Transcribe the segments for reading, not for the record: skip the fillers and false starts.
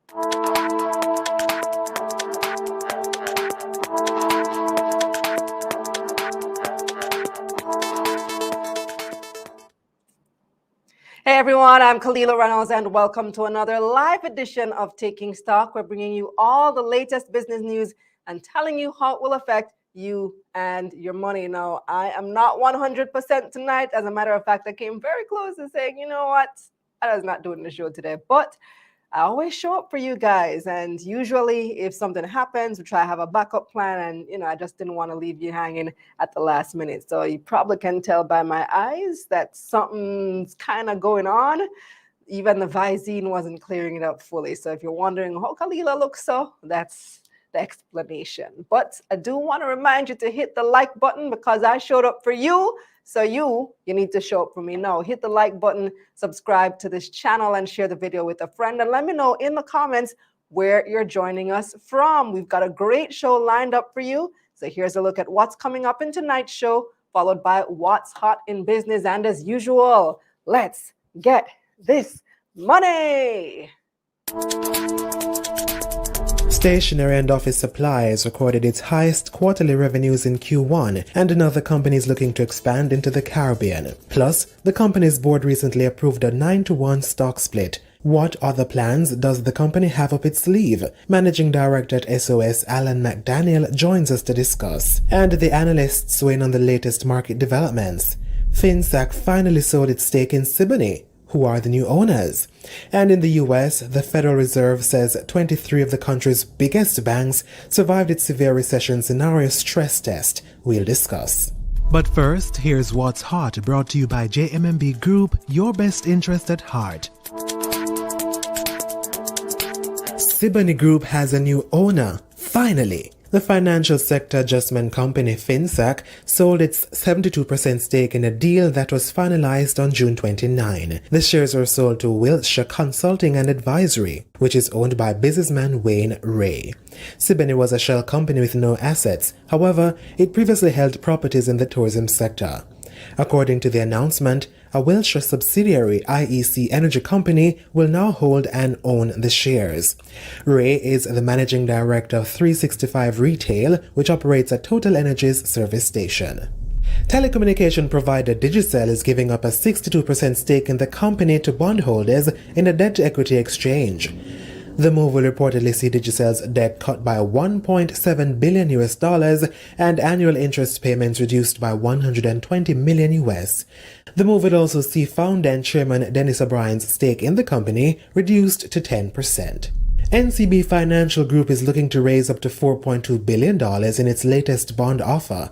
Hey everyone, I'm Kalila Reynolds and welcome to another live edition of Taking Stock. We're bringing you all the latest business news and telling you how it will affect you and your money. Now, I am not 100% tonight. As a matter of fact, I came very close to saying, you know what, I was not doing the show today, but I always show up for you guys. And usually if something happens, we try to have a backup plan. And, I just didn't want to leave you hanging at the last minute. So you probably can tell by my eyes that something's kind of going on. Even the Visine wasn't clearing it up fully. So if you're wondering how Kalila looks, so that's the explanation. But I do want to remind you to hit the like button because I showed up for you. So you need to show up for me now. Hit the like button, subscribe to this channel, and share the video with a friend. And let me know in the comments where you're joining us from. We've got a great show lined up for you. So here's a look at what's coming up in tonight's show, followed by what's hot in business. And as usual, let's get this money. Stationery and Office Supplies recorded its highest quarterly revenues in Q1, and another company is looking to expand into the Caribbean. Plus, the company's board recently approved a 9-to-1 stock split. What other plans does the company have up its sleeve? Managing Director at SOS, Allan McDaniel, joins us to discuss. And the Analysts weigh in on the latest market developments. Finsac finally sold its stake in Ciboney. Who are the new owners? And in the US, the Federal Reserve says 23 of the country's biggest banks survived its severe recession scenario stress test. We'll discuss. But first, here's what's hot, brought to you by JMMB Group, your best interest at heart. Ciboney Group has a new owner, finally. The financial sector adjustment company Finsac sold its 72% stake in a deal that was finalized on June 29. The shares were sold to Wilshire Consulting and Advisory, which is owned by businessman Wayne Ray. Ciboney was a shell company with no assets. However, it previously held properties in the tourism sector. According to the announcement, a Wilshire subsidiary, IEC Energy Company, will now hold and own the shares. Ray is the managing director of 365 Retail, which operates a Total Energies service station. Telecommunication provider Digicel is giving up a 62% stake in the company to bondholders in a debt-to-equity exchange. The move will reportedly see Digicel's debt cut by $1.7 billion and annual interest payments reduced by $120 million. The move would also see founder and chairman Dennis O'Brien's stake in the company reduced to 10%. NCB Financial Group is looking to raise up to $4.2 billion in its latest bond offer.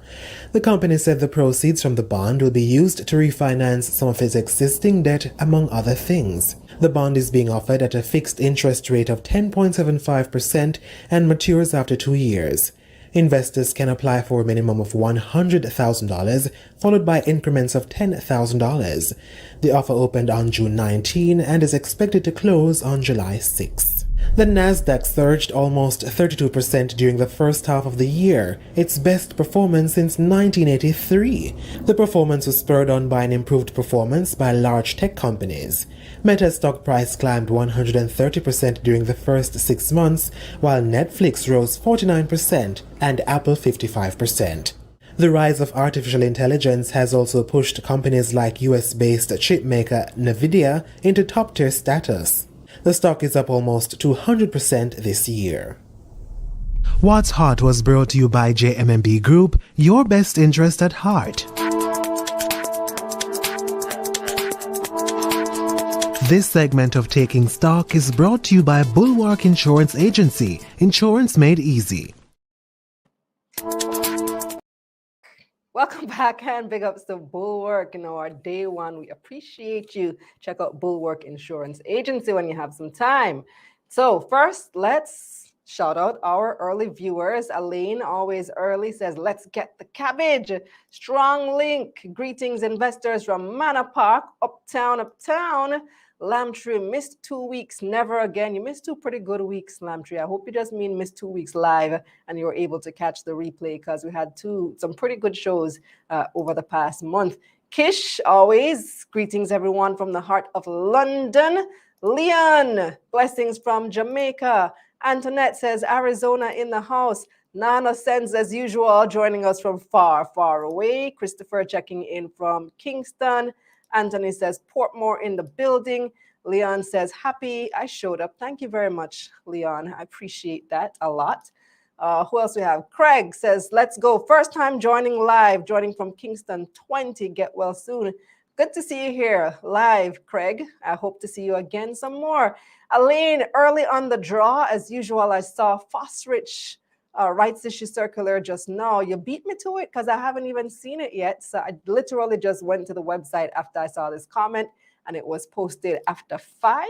The company said the proceeds from the bond will be used to refinance some of its existing debt, among other things. The bond is being offered at a fixed interest rate of 10.75% and matures after 2 years. Investors can apply for a minimum of $100,000, followed by increments of $10,000. The offer opened on June 19 and is expected to close on July 6. The Nasdaq surged almost 32% during the first half of the year, its best performance since 1983. The performance was spurred on by an improved performance by large tech companies. Meta's stock price climbed 130% during the first 6 months, while Netflix rose 49% and Apple 55%. The rise of artificial intelligence has also pushed companies like US-based chipmaker Nvidia into top-tier status. The stock is up almost 200% this year. What's Hot was brought to you by JMMB Group, your best interest at heart. This segment of Taking Stock is brought to you by Bulwark Insurance Agency, insurance made easy. Welcome back and big ups to Bulwark. Our day one, we appreciate you. Check out Bulwark Insurance Agency when you have some time. So first, let's shout out our early viewers. Elaine, always early, says, let's get the cabbage. Strong link. Greetings, investors from Manor Park, uptown. Lamtree missed 2 weeks, never again. You missed 2 pretty good weeks, Lamtree. I hope you just mean missed 2 weeks live and you were able to catch the replay because we had some pretty good shows over the past month. Kish, always. Greetings, everyone, from the heart of London. Leon, blessings from Jamaica. Antoinette says, Arizona in the house. Nana sends, as usual, joining us from far, far away. Christopher checking in from Kingston. Anthony says, Portmore in the building. Leon says, happy I showed up. Thank you very much, Leon. I appreciate that a lot. Who else we have? Craig says, let's go. First time joining live, joining from Kingston 20. Get well soon. Good to see you here live, Craig. I hope to see you again some more. Elaine, early on the draw. As usual, I saw Fosrich rights issue circular just now. You beat me to it because I haven't even seen it yet. So I literally just went to the website after I saw this comment, and it was posted after 5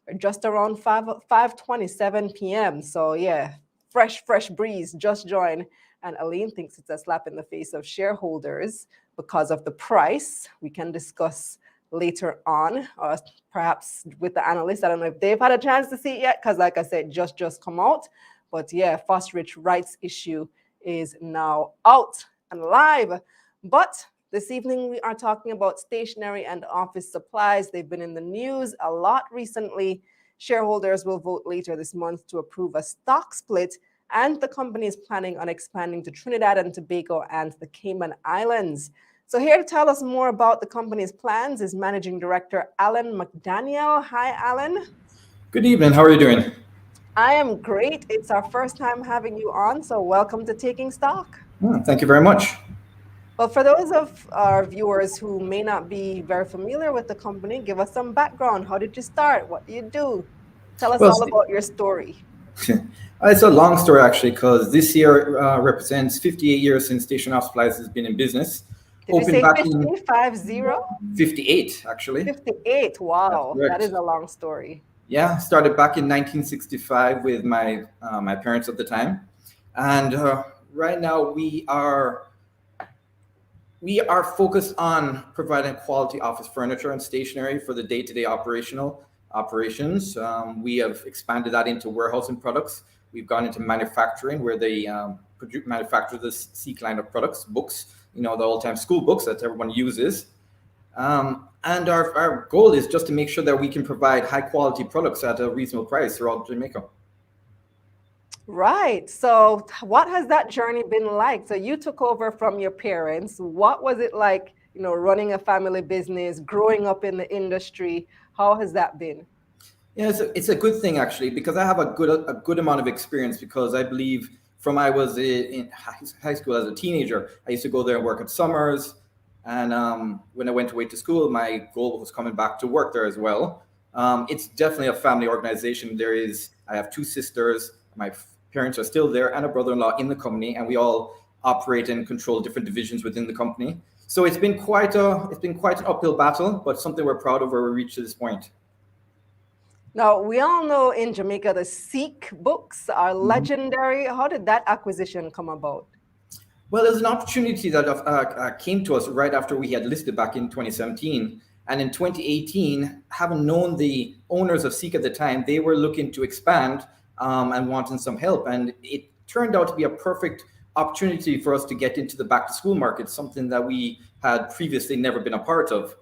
or just around 5:27 p.m. So yeah, fresh breeze, just joined. And Aline thinks it's a slap in the face of shareholders because of the price. We can discuss later on, or perhaps with the analysts. I don't know if they've had a chance to see it yet, because like I said, just come out. But yeah, Fosrich rights issue is now out and live. But this evening, we are talking about stationery and office supplies. They've been in the news a lot recently. Shareholders will vote later this month to approve a stock split, and the company is planning on expanding to Trinidad and Tobago and the Cayman Islands. So here to tell us more about the company's plans is Managing Director Allan McDaniel. Hi, Allan. Good evening. How are you doing? I am great. It's our first time having you on, so welcome to Taking Stock. Thank you very much. Well, for those of our viewers who may not be very familiar with the company, give us some background. How did you start? What do you do? Tell us all about your story. It's a long story, actually, because this year represents 58 years since Stationery and Office Supplies has been in business. Did you say 50? 58, actually. 58. Wow, that is a long story. Yeah, started back in 1965 with my parents at the time, and right now we are focused on providing quality office furniture and stationery for the day-to-day operations. We have expanded that into warehousing products. We've gone into manufacturing, where they manufacture the Seek line of products, books, the all-time school books that everyone uses. And our goal is just to make sure that we can provide high-quality products at a reasonable price throughout Jamaica. Right. So what has that journey been like? So you took over from your parents. What was it like, running a family business, growing up in the industry? How has that been? Yeah, it's a good thing, actually, because I have a good amount of experience, because I believe from I was in high school as a teenager, I used to go there and work at Summers. And when I went away to school, my goal was coming back to work there as well. It's definitely a family organization. I have 2 sisters. My parents are still there, and a brother-in-law in the company, and we all operate and control different divisions within the company. So it's been quite an uphill battle, but something we're proud of where we reached to this point. Now, we all know in Jamaica, the Seek books are legendary. How did that acquisition come about? Well, there's an opportunity that came to us right after we had listed back in 2017. And in 2018, having known the owners of Seek at the time, they were looking to expand and wanting some help. And it turned out to be a perfect opportunity for us to get into the back-to-school market, something that we had previously never been a part of.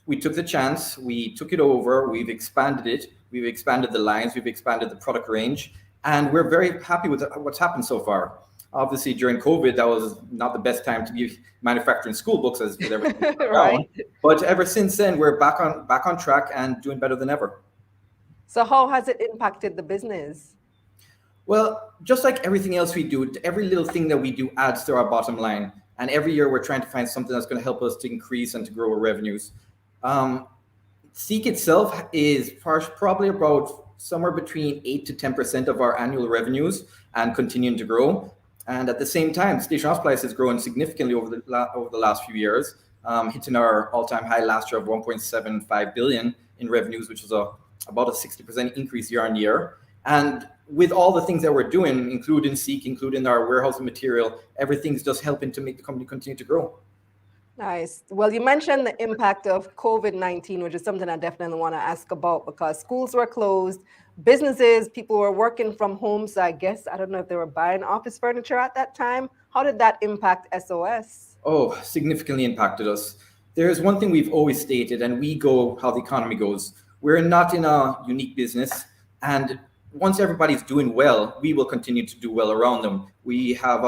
We took the chance, we took it over, we've expanded it, we've expanded the lines, we've expanded the product range, and we're very happy with what's happened so far. Obviously, during COVID, that was not the best time to be manufacturing school books, as with everything right. But ever since then, we're back on track and doing better than ever. So how has it impacted the business? Well, just like everything else we do, every little thing that we do adds to our bottom line. And every year we're trying to find something that's going to help us to increase and to grow our revenues. Seek itself is probably about somewhere between 8 to 10% of our annual revenues, and continuing to grow. And at the same time, Stationery and Office Supplies has grown significantly over the last few years, hitting our all-time high last year of 1.75 billion in revenues, which is about a 60% increase year on year. And with all the things that we're doing, including Seek, including our warehousing material, everything's just helping to make the company continue to grow. Nice. Well, you mentioned the impact of COVID-19, which is something I definitely want to ask about, because schools were closed, businesses, people were working from home. So I guess, I don't know if they were buying office furniture at that time. How did that impact SOS? Oh, significantly impacted us. There's one thing we've always stated, and we go how the economy goes. We're not in a unique business, and once everybody's doing well, we will continue to do well around them. We have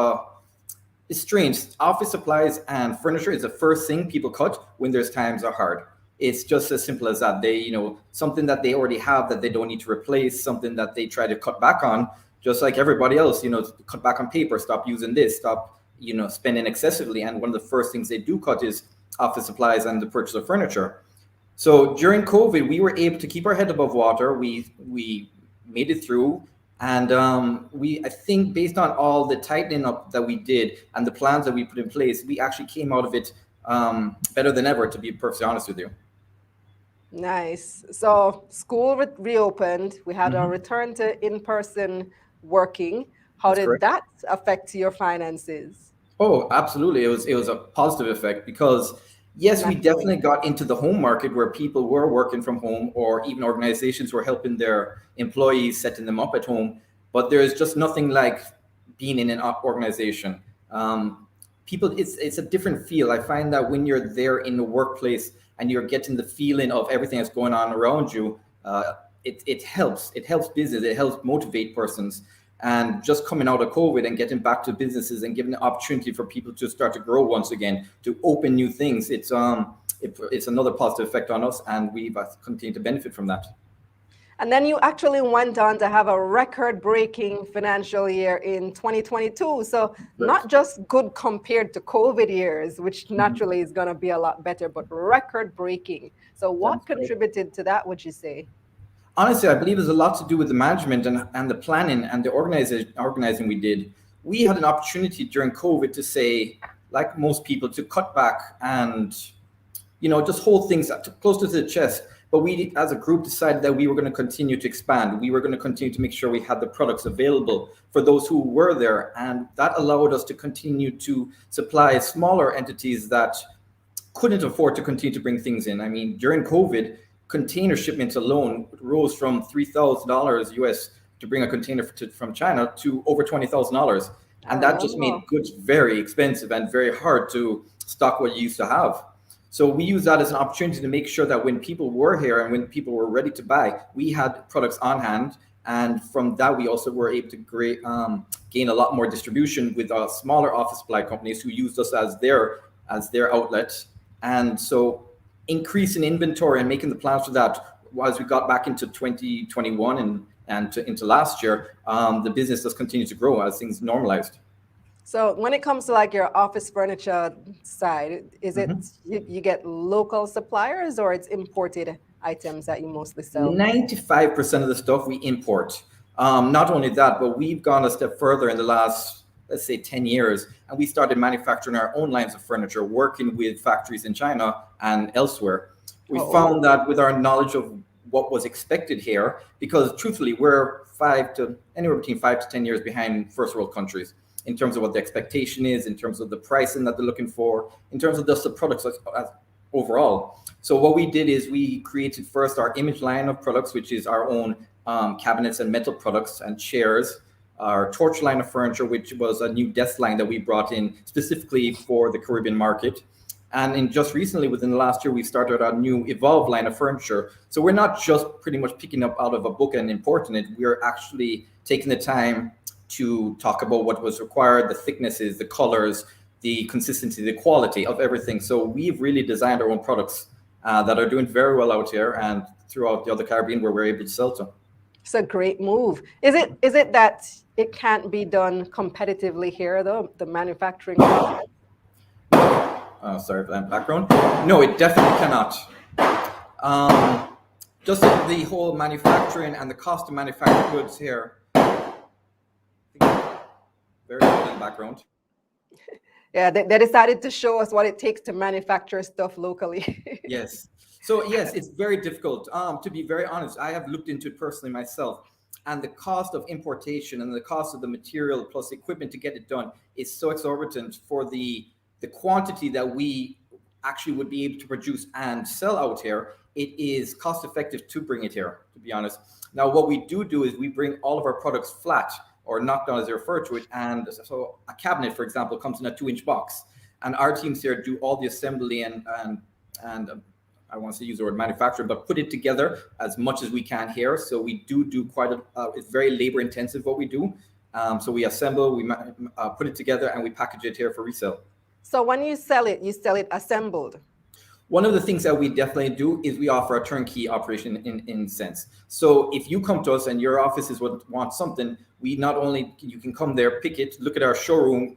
it's strange. Office supplies and furniture is the first thing people cut when there's times are hard. It's just as simple as that. They, something that they already have that they don't need to replace, something that they try to cut back on, just like everybody else, cut back on paper, stop using this, stop, spending excessively. And one of the first things they do cut is office supplies and the purchase of furniture. So during COVID, we were able to keep our head above water. We made it through. And I think based on all the tightening up that we did and the plans that we put in place, we actually came out of it better than ever, to be perfectly honest with you. Nice. So school reopened. We had a return to in-person working. How did that affect your finances? Oh, absolutely. It was a positive effect because yes, we definitely got into the home market where people were working from home, or even organizations were helping their employees, setting them up at home. But there's just nothing like being in an organization. It's a different feel. I find that when you're there in the workplace and you're getting the feeling of everything that's going on around you, it helps. It helps business. It helps motivate persons. And just coming out of COVID and getting back to businesses and giving the opportunity for people to start to grow once again, to open new things, it's another positive effect on us, and we've continued to benefit from that. And then you actually went on to have a record-breaking financial year in 2022. So not just good compared to COVID years, which naturally is going to be a lot better, but record-breaking. So what contributed to that, would you say? Honestly, I believe there's a lot to do with the management and the planning and the organizing we did. We had an opportunity during COVID to say, like most people, to cut back and, just hold things closer to the chest. But we, as a group, decided that we were going to continue to expand. We were going to continue to make sure we had the products available for those who were there. And that allowed us to continue to supply smaller entities that couldn't afford to continue to bring things in. I mean, during COVID, container shipments alone rose from $3,000 US to bring a container from China to over $20,000. And that just made goods very expensive and very hard to stock what you used to have. So we use that as an opportunity to make sure that when people were here and when people were ready to buy, we had products on hand. And from that, we also were able to gain a lot more distribution with smaller office supply companies who used us as their outlet. And so increasing inventory and making the plans for that as we got back into 2021 and into last year, the business does continue to grow as things normalized. So when it comes to like your office furniture side, is it you get local suppliers or it's imported items that you mostly sell? 95% of the stuff we import. Not only that, but we've gone a step further in the last, let's say, 10 years, and we started manufacturing our own lines of furniture, working with factories in China and elsewhere. We found that with our knowledge of what was expected here, because truthfully, we're anywhere between 5 to 10 years behind first world countries in terms of what the expectation is, in terms of the pricing that they're looking for, in terms of just the products overall. So what we did is we created first our image line of products, which is our own cabinets and metal products and chairs, our torch line of furniture, which was a new desk line that we brought in specifically for the Caribbean market. And just recently, within the last year, we started our new Evolve line of furniture. So we're not just pretty much picking up out of a book and importing it. We're actually taking the time to talk about what was required, the thicknesses, the colors, the consistency, the quality of everything. So we've really designed our own products that are doing very well out here and throughout the other Caribbean where we're able to sell to. It's a great move. Is it that it can't be done competitively here, though, the manufacturing process? Sorry for that background. No, it definitely cannot. Just the whole manufacturing and the cost to manufacture goods here. Very good in the background. Yeah, they decided to show us what it takes to manufacture stuff locally. Yes. So yes, it's very difficult. To be very honest, I have looked into it personally myself, and the cost of importation and the cost of the material plus equipment to get it done is so exorbitant for the quantity that we actually would be able to produce and sell out here. It is cost effective to bring it here, to be honest. Now, what we do is we bring all of our products flat or knocked down as they refer to it. And so a cabinet, for example, comes in a 2-inch box. And our teams here do all the assembly and I want to use the word manufacture, but put it together as much as we can here. So we do quite it's very labor intensive what we do. So we assemble, we put it together, and we package it here for resale. So when you sell it assembled. One of the things that we definitely do is we offer a turnkey operation in sense. So if you come to us and your offices would want something, we not only you can come there, pick it, look at our showroom,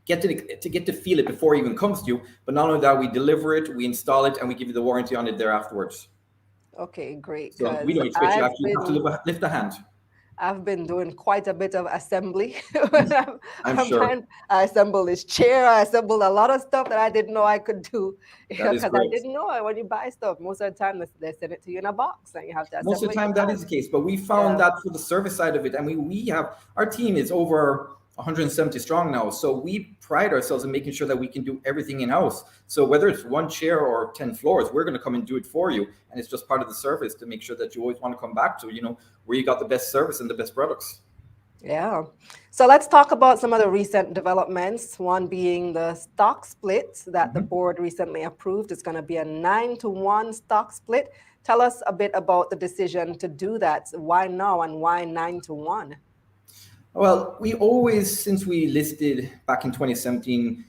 get to feel it before it even comes to you. But not only that, we deliver it, we install it, and we give you the warranty on it there afterwards. Okay, great. So we don't expect you actually have to lift a hand. I've been doing quite a bit of assembly. I'm sure. I assembled this chair. I assembled a lot of stuff that I didn't know I could do because I didn't know it. When you buy stuff, most of the time they send it to you in a box and you have to assemble. Most of the time that is the case, but we found that for the service side of it, and we have our team is over 170 strong now. So we pride ourselves in making sure that we can do everything in-house. So whether it's one chair or 10 floors, we're going to come and do it for you. And it's just part of the service to make sure that you always want to come back to, where you got the best service and the best products. Yeah. So let's talk about some of the recent developments. One being the stock split that the board recently approved. It's going to be a 9-to-1 stock split. Tell us a bit about the decision to do that. Why now and why 9-to-1? Well, we always, since we listed back in 2017,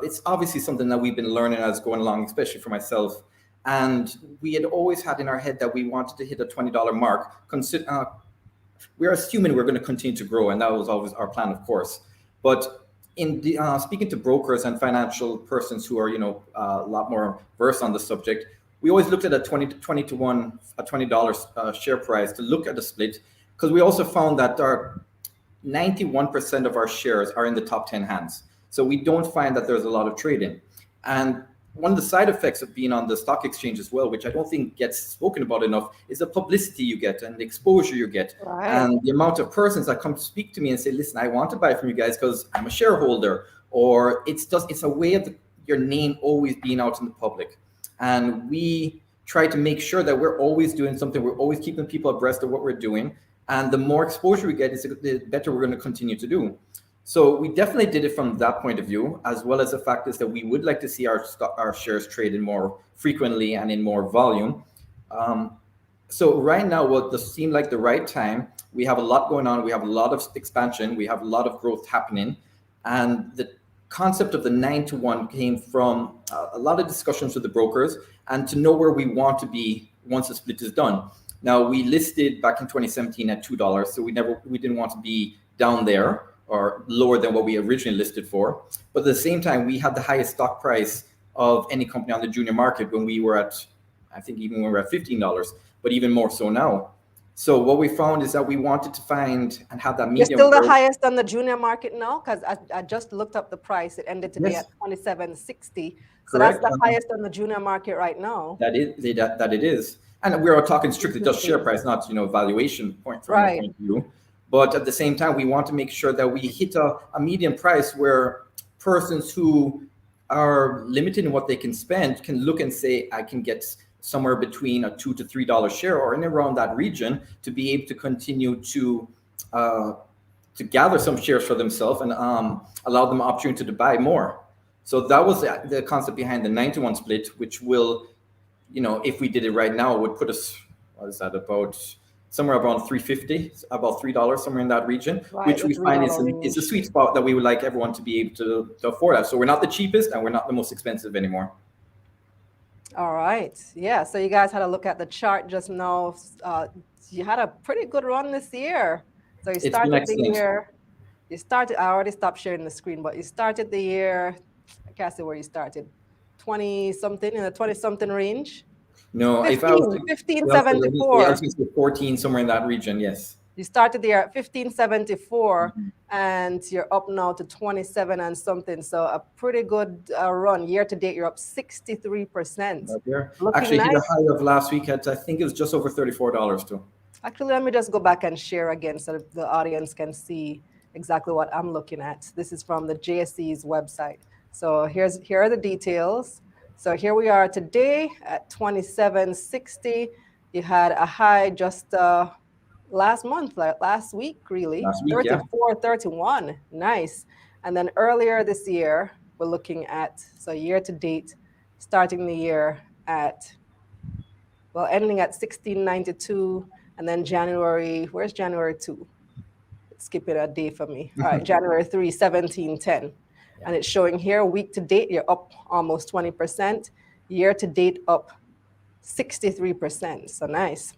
it's obviously something that we've been learning as going along, especially for myself. And we had always had in our head that we wanted to hit a $20 mark. We're assuming we're going to continue to grow, and that was always our plan, of course. But in speaking to brokers and financial persons who are, a lot more versed on the subject, we always looked at a 20-to-1, a $20 share price to look at the split, because we also found that our 91% of our shares are in the top 10 hands. So we don't find that there's a lot of trading. And one of the side effects of being on the stock exchange as well, which I don't think gets spoken about enough, is the publicity you get and the exposure you get. Right. And the amount of persons that come to speak to me and say, listen, I want to buy from you guys because I'm a shareholder, or it's a way of your name always being out in the public. And we try to make sure that we're always doing something. We're always keeping people abreast of what we're doing. And the more exposure we get, the better we're going to continue to do. So we definitely did it from that point of view, as well as the fact is that we would like to see our shares traded more frequently and in more volume. So right now, what does seem like the right time, we have a lot going on. We have a lot of expansion. We have a lot of growth happening. And the concept of the 9-to-1 came from a lot of discussions with the brokers and to know where we want to be once the split is done. Now, we listed back in 2017 at $2, so we didn't want to be down there or lower than what we originally listed for. But at the same time, we had the highest stock price of any company on the junior market when we were at, I think even when we were at $15, but even more so now. So what we found is that we wanted to find and have that medium. You're still the highest on the junior market now? Because I just looked up the price. It ended today at $27.60. So that's the highest on the junior market right now. That it is. And we're talking strictly just share price, not valuation point from my point of view. But at the same time, we want to make sure that we hit a median price where persons who are limited in what they can spend can look and say, I can get somewhere between a $2 to $3 share or in around that region to be able to continue to gather some shares for themselves and allow them opportunity to buy more. So that was the concept behind the 9-to-1 split, which will, if we did it right now, it would put us, what is that, about somewhere around $3.50, about $3, somewhere in that region, right, which we find is a sweet spot that we would like everyone to be able to afford us. So we're not the cheapest and we're not the most expensive anymore. All right. Yeah. So you guys had a look at the chart just now. You had a pretty good run this year. So you started the year. I already stopped sharing the screen, but you started the year. I can't say where you started. 20-something, in the 20-something range. No, 1574. I was going to say 14, somewhere in that region. Yes. You started the year at 1574, and you're up now to 27 and something. So a pretty good run. Year to date, you're up 63%. Actually, hit a high of last week at, I think it was just over $34 too. Actually, let me just go back and share again so that the audience can see exactly what I'm looking at. This is from the JSE's website. So here are the details. So here we are today at 2760. You had a high just last week, really. 34.31. Nice. And then earlier this year, we're looking at, so year to date, starting the year at, well, ending at 1692, and then January, where's January 2? Skip it a day for me. All right, January 3, 1710. And it's showing here, week to date, you're up almost 20%. Year to date, up 63%. So nice.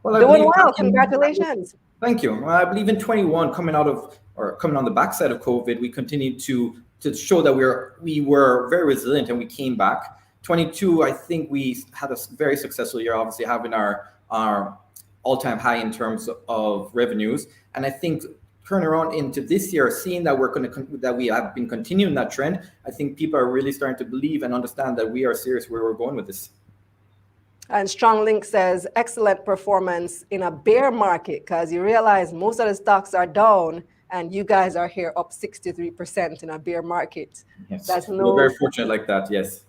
Well, doing well. Congratulations. Thank you. Well, I believe in 21, coming on the backside of COVID, we continued to show that we were very resilient and we came back. 22, I think we had a very successful year, obviously having our all-time high in terms of revenues. And I think turn around into this year, seeing that that we have been continuing that trend, I think people are really starting to believe and understand that we are serious where we're going with this. And Strong Link says, excellent performance in a bear market, because you realize most of the stocks are down and you guys are here up 63% in a bear market. Yes, we're very fortunate like that, yes.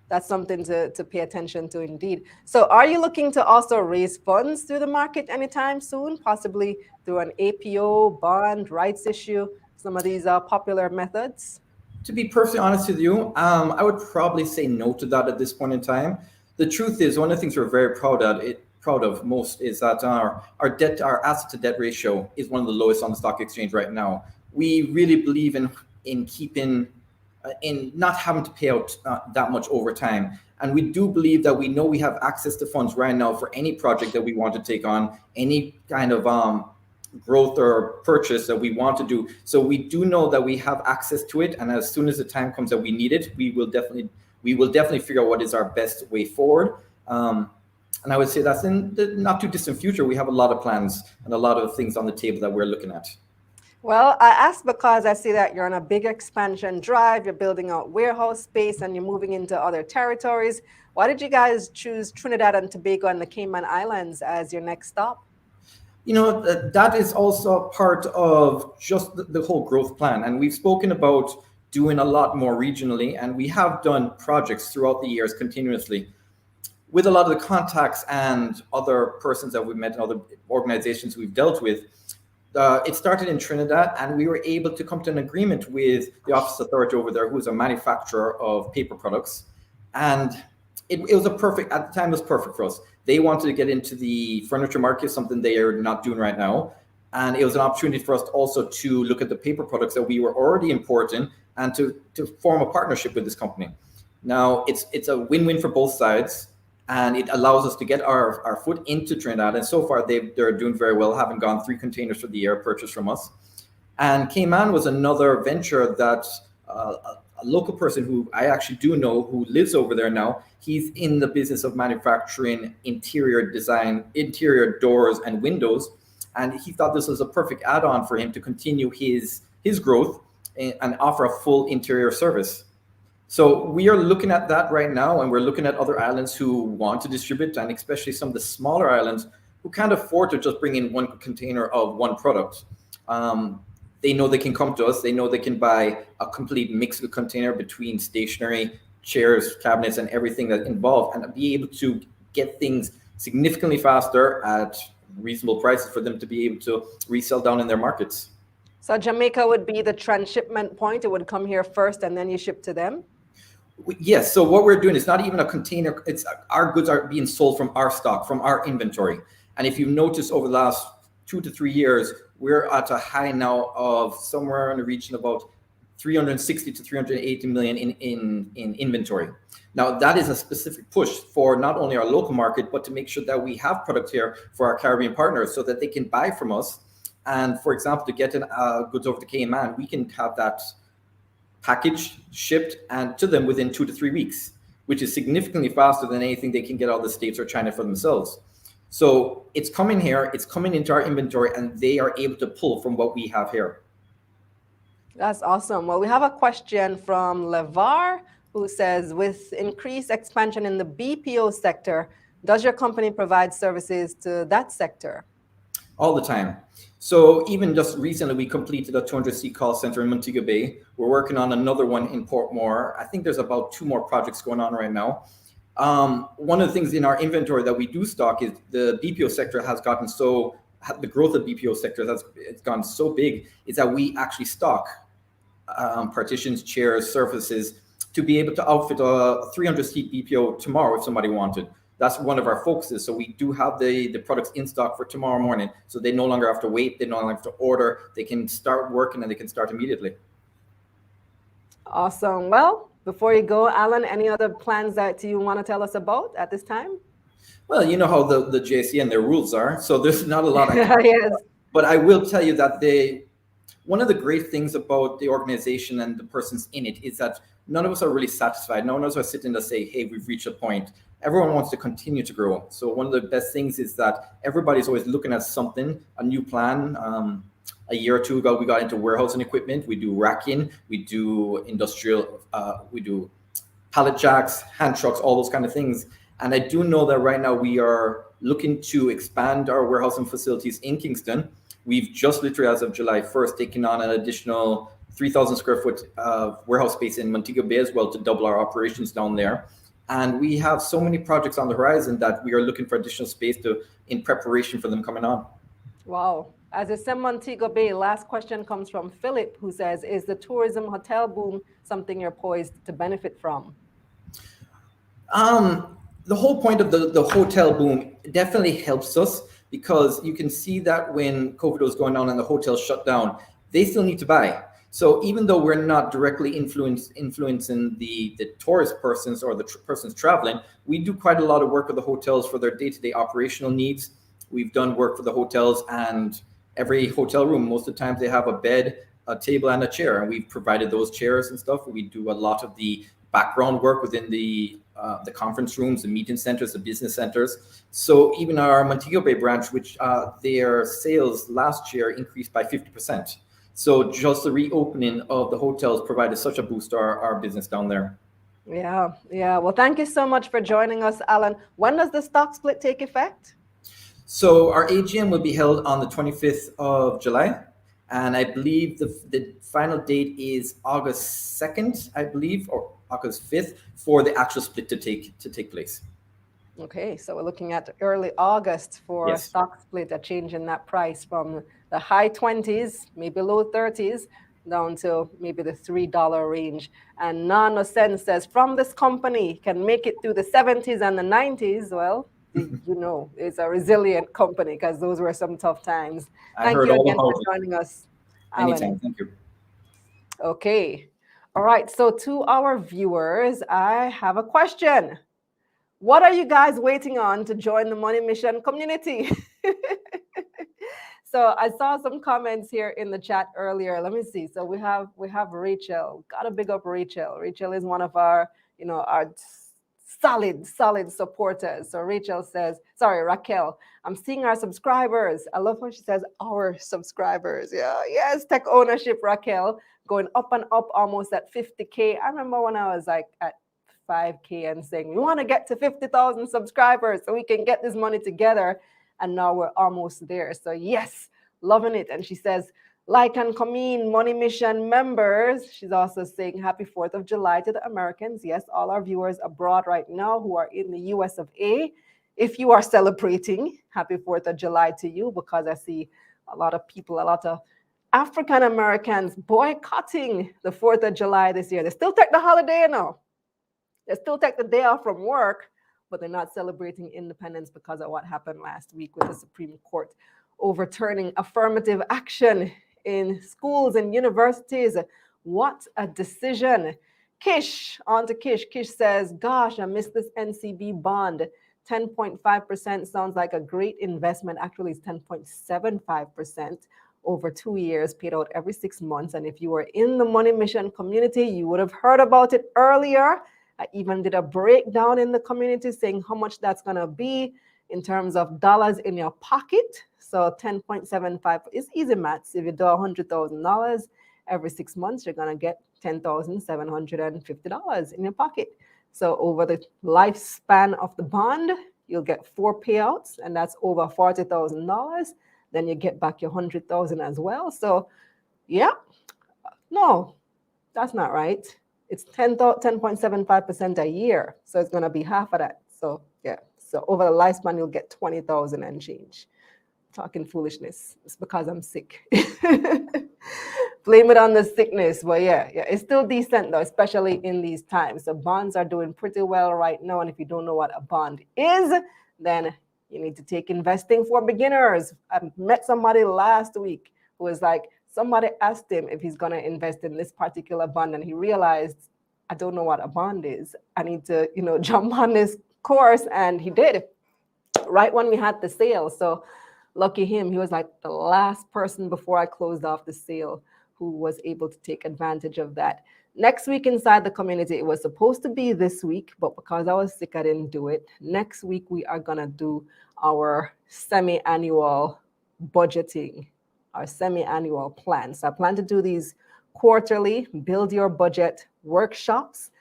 That's something to pay attention to indeed. So are you looking to also raise funds through the market anytime soon, possibly through an APO, bond, rights issue? Some of these are popular methods. To be perfectly honest with you, I would probably say no to that at this point in time. The truth is, one of the things we're very proud of most is that our asset to debt ratio is one of the lowest on the stock exchange right now. We really believe in keeping in not having to pay out that much over time. And we do believe that we know we have access to funds right now for any project that we want to take on, any kind of growth or purchase that we want to do. So we do know that we have access to it. And as soon as the time comes that we need it, we will definitely figure out what is our best way forward. And I would say that's in the not too distant future. We have a lot of plans and a lot of things on the table that we're looking at. Well, I asked because I see that you're on a big expansion drive. You're building out warehouse space and you're moving into other territories. Why did you guys choose Trinidad and Tobago and the Cayman Islands as your next stop? You know, that is also part of just the whole growth plan. And we've spoken about doing a lot more regionally, and we have done projects throughout the years continuously with a lot of the contacts and other persons that we've met and other organizations we've dealt with. It started in Trinidad, and we were able to come to an agreement with the Office Authority over there, who's a manufacturer of paper products. And it was at the time, it was perfect for us. They wanted to get into the furniture market, something they are not doing right now. And it was an opportunity for us also to look at the paper products that we were already importing and to form a partnership with this company. Now, it's a win-win for both sides. And it allows us to get our foot into Trinidad. And so far, they're doing very well, having gone 3 containers for the year purchased from us. And Cayman was another venture that a local person who I actually do know, who lives over there now, he's in the business of manufacturing interior design, interior doors and windows. And he thought this was a perfect add-on for him to continue his growth and offer a full interior service. So we are looking at that right now, and we're looking at other islands who want to distribute, and especially some of the smaller islands who can't afford to just bring in 1 container of one product. They know they can come to us. They know they can buy a complete mixed container between stationery, chairs, cabinets, and everything that's involved, and be able to get things significantly faster at reasonable prices for them to be able to resell down in their markets. So Jamaica would be the transshipment point. It would come here first, and then you ship to them? Yes. So what we're doing is not even a container. It's our goods are being sold from our stock, from our inventory. And if you notice over the last 2 to 3 years, we're at a high now of somewhere in the region of about 360 to 380 million in inventory. Now, that is a specific push for not only our local market, but to make sure that we have product here for our Caribbean partners so that they can buy from us. And for example, to get goods over to Cayman, we can have that packaged, shipped, and to them within 2 to 3 weeks, which is significantly faster than anything they can get out of the States or China for themselves. So it's coming here, it's coming into our inventory, and they are able to pull from what we have here. That's awesome. Well, we have a question from Levar, who says, with increased expansion in the BPO sector, does your company provide services to that sector? All the time. So even just recently, we completed a 200-seat call center in Montego Bay. We're working on another one in Portmore. I think there's about 2 more projects going on right now. One of the things in our inventory that we do stock is the BPO sector has gotten the growth of BPO sector it's gone so big, is that we actually stock partitions, chairs, surfaces to be able to outfit a 300-seat BPO tomorrow if somebody wanted. That's one of our focuses. So we do have the products in stock for tomorrow morning. So they no longer have to wait. They no longer have to order. They can start working and they can start immediately. Awesome. Well, before you go, Allan, any other plans that you want to tell us about at this time? Well, you know how the JC and their rules are. So there's not a lot. Yes. But I will tell you that one of the great things about the organization and the persons in it is that none of us are really satisfied. None of us are sitting to say, hey, we've reached a point. Everyone wants to continue to grow. So one of the best things is that everybody's always looking at something, a new plan. A year or two ago, we got into warehousing equipment. We do racking, we do industrial, we do pallet jacks, hand trucks, all those kind of things. And I do know that right now we are looking to expand our warehousing facilities in Kingston. We've just literally, as of July 1st, taken on an additional 3,000 square foot warehouse space in Montego Bay as well to double our operations down there. And we have so many projects on the horizon that we are looking for additional space in preparation for them coming on. Wow. As it's in Montego Bay, last question comes from Philip, who says, is the tourism hotel boom something you're poised to benefit from? The whole point of the hotel boom definitely helps us, because you can see that when COVID was going on and the hotels shut down, they still need to buy. So even though we're not directly influencing the tourist persons or the persons traveling, we do quite a lot of work with the hotels for their day-to-day operational needs. We've done work for the hotels, and every hotel room, most of the times they have a bed, a table, and a chair, and we've provided those chairs and stuff. We do a lot of the background work within the conference rooms, the meeting centers, the business centers. So even our Montego Bay branch, which their sales last year increased by 50%. So just the reopening of the hotels provided such a boost to our business down there. Yeah. Well, thank you so much for joining us, Allan. When does the stock split take effect? So our AGM will be held on the 25th of July. And I believe the final date is August 2nd, I believe, or August 5th for the actual split to take place. Okay, so we're looking at early August for a stock split, a change in that price from the high 20s, maybe low 30s, down to maybe the $3 range. And Nano Sense says, from this company can make it through the 70s and the 90s. Well, you know, it's a resilient company, because those were some tough times. Thank you again for joining us, Allan. Anytime, thank you. Okay, all right, so to our viewers, I have a question. What are you guys waiting on to join the Money Mission community? So I saw some comments here in the chat earlier. Let me see. So we have Rachel. Gotta big up Rachel. Rachel is one of our, our solid supporters. So Raquel, I'm seeing our subscribers. I love how she says our subscribers. Yeah, yes, tech ownership, Raquel, going up and up, almost at 50K. I remember when I was like at 5K and saying, we want to get to 50,000 subscribers so we can get this money together. And now we're almost there. So yes, loving it. And she says, like and come in, Money Mission members. She's also saying happy 4th of July to the Americans. Yes, all our viewers abroad right now who are in the US of A. If you are celebrating, happy 4th of July to you, because I see a lot of people, a lot of African Americans boycotting the 4th of July this year. They still take the holiday now. They still take the day off from work, but they're not celebrating independence because of what happened last week with the Supreme Court overturning affirmative action in schools and universities. What a decision. Kish, on to Kish. Kish says, gosh, I missed this NCB bond. 10.5% sounds like a great investment. Actually, it's 10.75% over 2 years, paid out every 6 months. And if you were in the Money Mission community, you would have heard about it earlier. I even did a breakdown in the community saying how much that's going to be in terms of dollars in your pocket. So 10.75 is easy maths. If you do $100,000 every 6 months, you're going to get $10,750 in your pocket. So over the lifespan of the bond, you'll get 4 payouts, and that's over $40,000. Then you get back your $100,000 as well. So yeah, no, that's not right. It's 10.75% a year. So it's going to be half of that. So yeah. So over the lifespan, you'll get 20,000 and change. Talking foolishness. It's because I'm sick. blame it on the sickness. But yeah, it's still decent though, especially in these times. So bonds are doing pretty well right now. And if you don't know what a bond is, then you need to take investing for beginners. I met somebody last week who was like, somebody asked him if he's going to invest in this particular bond, and he realized, I don't know what a bond is. I need to, jump on this course. And he did right when we had the sale. So lucky him. He was like the last person before I closed off the sale who was able to take advantage of that. Next week inside the community, it was supposed to be this week, but because I was sick, I didn't do it. Next week, we are going to do our semi-annual budgeting, our semi-annual plan. So I plan to do these quarterly build your budget workshops,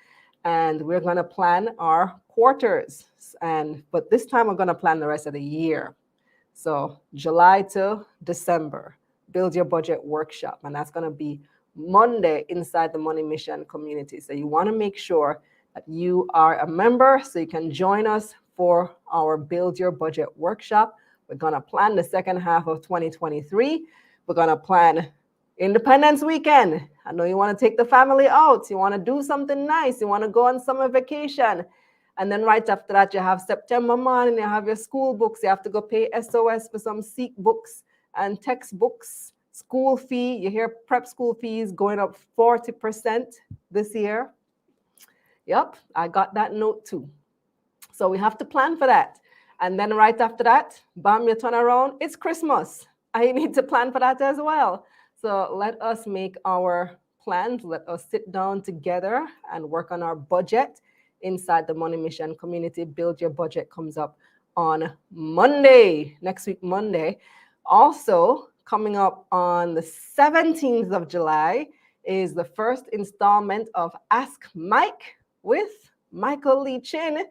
and we're going to plan our quarters. But this time, we're going to plan the rest of the year. So July to December, build your budget workshop, and that's going to be Monday inside the Money Mission community. So you want to make sure that you are a member so you can join us for our Build Your Budget workshop. We're going to plan the second half of 2023. We're going to plan Independence Weekend. I know you want to take the family out. You want to do something nice. You want to go on summer vacation. And then right after that, you have September morning, you have your school books. You have to go pay SOS for some Seek books and textbooks. School fee, you hear prep school fees going up 40% this year. Yep, I got that note too. So we have to plan for that. And then right after that, bam, you turn around, it's Christmas. I need to plan for that as well. So let us make our plans. Let us sit down together and work on our budget inside the Money Mission community. Build Your Budget comes up on Monday, next week, Monday. Also, coming up on the 17th of July is the first installment of Ask Mike with Michael Lee Chin.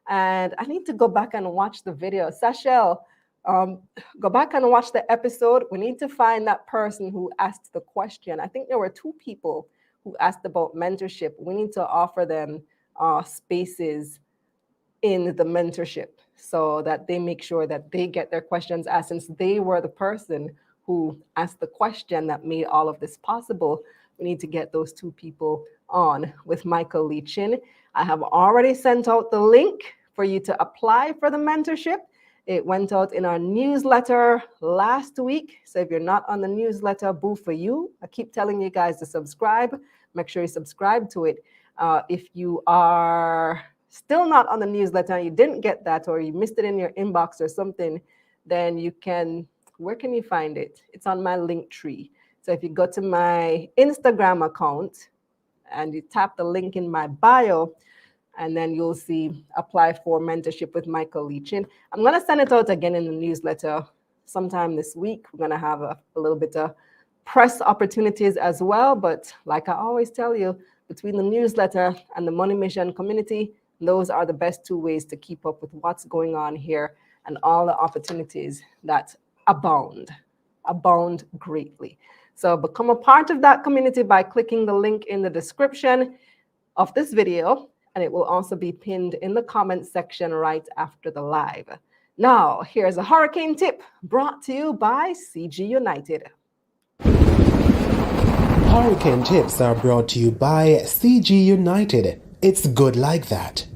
And I need to go back and watch the video. Sachel, go back and watch the episode. We need to find that person who asked the question. I think there were 2 people who asked about mentorship. We need to offer them spaces in the mentorship so that they make sure that they get their questions asked, since they were the person who asked the question that made all of this possible. We need to get those 2 people on with Michael Lee Chin. I have already sent out the link for you to apply for the mentorship. It went out in our newsletter last week. So if you're not on the newsletter, boo for you. I keep telling you guys to subscribe. Make sure you subscribe to it. If you are still not on the newsletter and you didn't get that, or you missed it in your inbox or something, then you can, where can you find it? It's on my link tree. So if you go to my Instagram account and you tap the link in my bio, and then you'll see apply for mentorship with Michael Lee Chin. I'm going to send it out again in the newsletter sometime this week. We're going to have a little bit of press opportunities as well. But like I always tell you, between the newsletter and the Money Mission community, those are the best 2 ways to keep up with what's going on here and all the opportunities that abound greatly. So become a part of that community by clicking the link in the description of this video, and it will also be pinned in the comment section right after the live. Now, here's a hurricane tip brought to you by CG United. Hurricane tips are brought to you by CG United. It's good like that.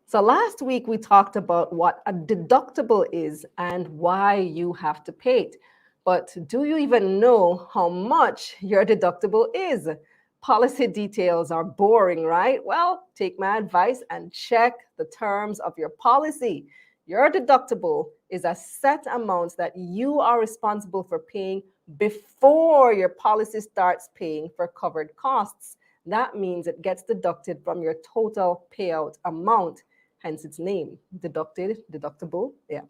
So last week we talked about what a deductible is and why you have to pay it. But do you even know how much your deductible is? Policy details are boring, right? Well, take my advice and check the terms of your policy. Your deductible is a set amount that you are responsible for paying before your policy starts paying for covered costs. That means it gets deducted from your total payout amount, hence its name, deductible. Yeah.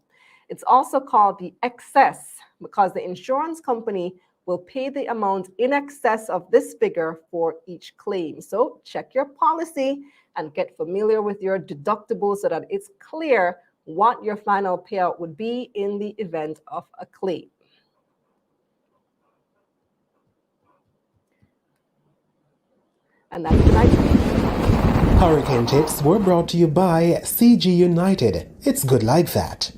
It's also called the excess because the insurance company will pay the amount in excess of this figure for each claim. So check your policy and get familiar with your deductible so that it's clear what your final payout would be in the event of a claim. And that's tonight. Hurricane tips were brought to you by CG United. It's good like that.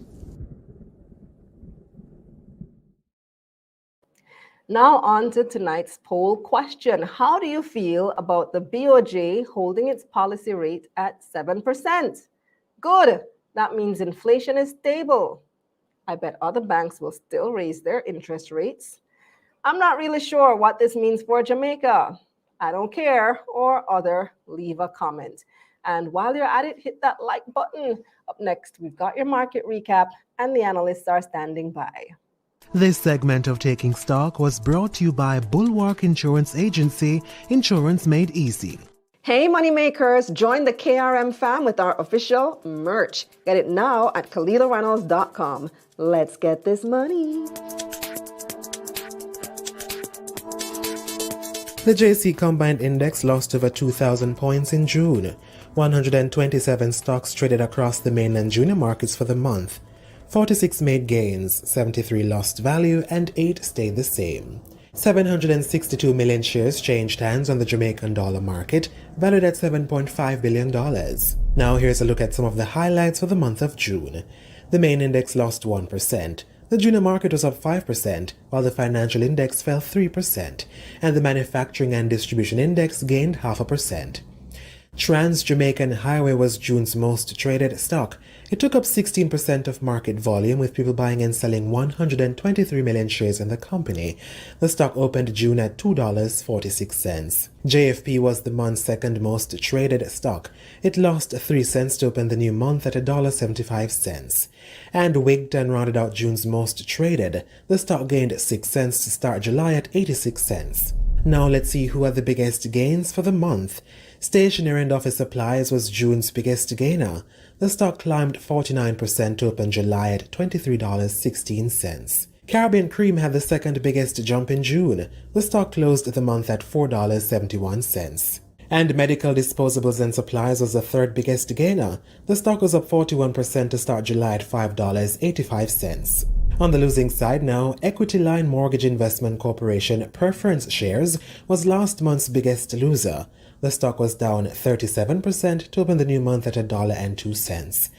Now on to tonight's poll question. How do you feel about the BOJ holding its policy rate at 7%? Good. That means inflation is stable. I bet other banks will still raise their interest rates. I'm not really sure what this means for Jamaica. I don't care, or other, leave a comment. And while you're at it, hit that like button. Up next, we've got your market recap, and the analysts are standing by. This segment of Taking Stock was brought to you by Bulwark Insurance Agency, Insurance Made Easy. Hey, moneymakers, join the KRM fam with our official merch. Get it now at KalilaReynolds.com. Let's get this money. The JC Combined Index lost over 2,000 points in June. 127 stocks traded across the main and junior markets for the month. 46 made gains, 73 lost value, and 8 stayed the same. 762 million shares changed hands on the Jamaican dollar market, valued at $7.5 billion. Now here's a look at some of the highlights for the month of June. The main index lost 1%. The junior market was up 5%, while the financial index fell 3%, and the manufacturing and distribution index gained 0.5%. Trans-Jamaican Highway was June's most traded stock. It took up 16% of market volume, with people buying and selling 123 million shares in the company. The stock opened June at $2.46. JFP was the month's second most traded stock. It lost 3 cents to open the new month at $1.75. And Wigton rounded out June's most traded. The stock gained 6 cents to start July at 86 cents. Now let's see who had the biggest gains for the month. Stationery and Office Supplies was June's biggest gainer. The stock climbed 49% to open July at $23.16. Caribbean Cream had the second biggest jump in June. The stock closed the month at $4.71. And Medical Disposables and Supplies was the third biggest gainer. The stock was up 41% to start July at $5.85. On the losing side now, Equity Line Mortgage Investment Corporation preference shares was last month's biggest loser. The stock was down 37% to open the new month at $1.02.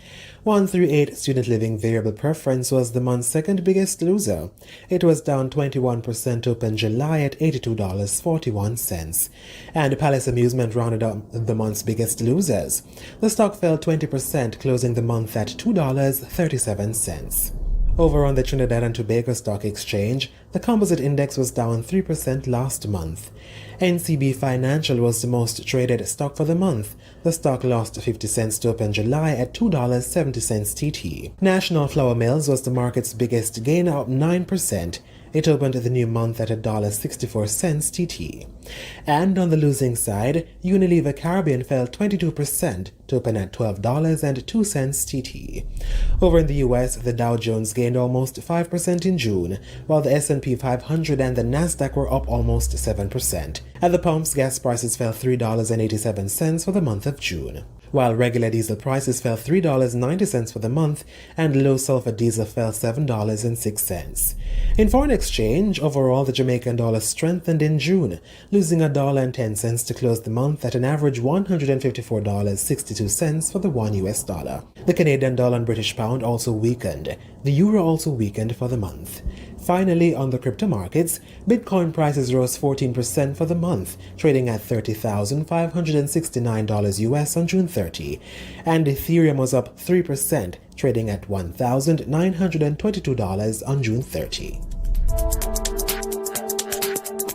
138 Student Living Variable Preference was the month's second biggest loser. It was down 21% to open July at $82.41. And Palace Amusement rounded up the month's biggest losers. The stock fell 20%, closing the month at $2.37. Over on the Trinidad and Tobago Stock Exchange, the composite index was down 3% last month. NCB Financial was the most traded stock for the month. The stock lost 50 cents to open July at $2.70 TT. National Flour Mills was the market's biggest gainer, up 9%. It opened the new month at $1.64 TT. And on the losing side, Unilever Caribbean fell 22% to open at $12.02 TT. Over in the US, the Dow Jones gained almost 5% in June, while the S&P 500 and the Nasdaq were up almost 7%. At the pumps, gas prices fell $3.87 for the month of June, while regular diesel prices fell $3.90 for the month, and low sulfur diesel fell $7.06. In foreign exchange, overall the Jamaican dollar strengthened in June, losing $1.10 to close the month at an average $154.62 for the $1. The Canadian dollar and British pound also weakened. The euro also weakened for the month. Finally, on the crypto markets, Bitcoin prices rose 14% for the month, trading at $30,569 US on June 30, and Ethereum was up 3%, trading at $1,922 on June 30.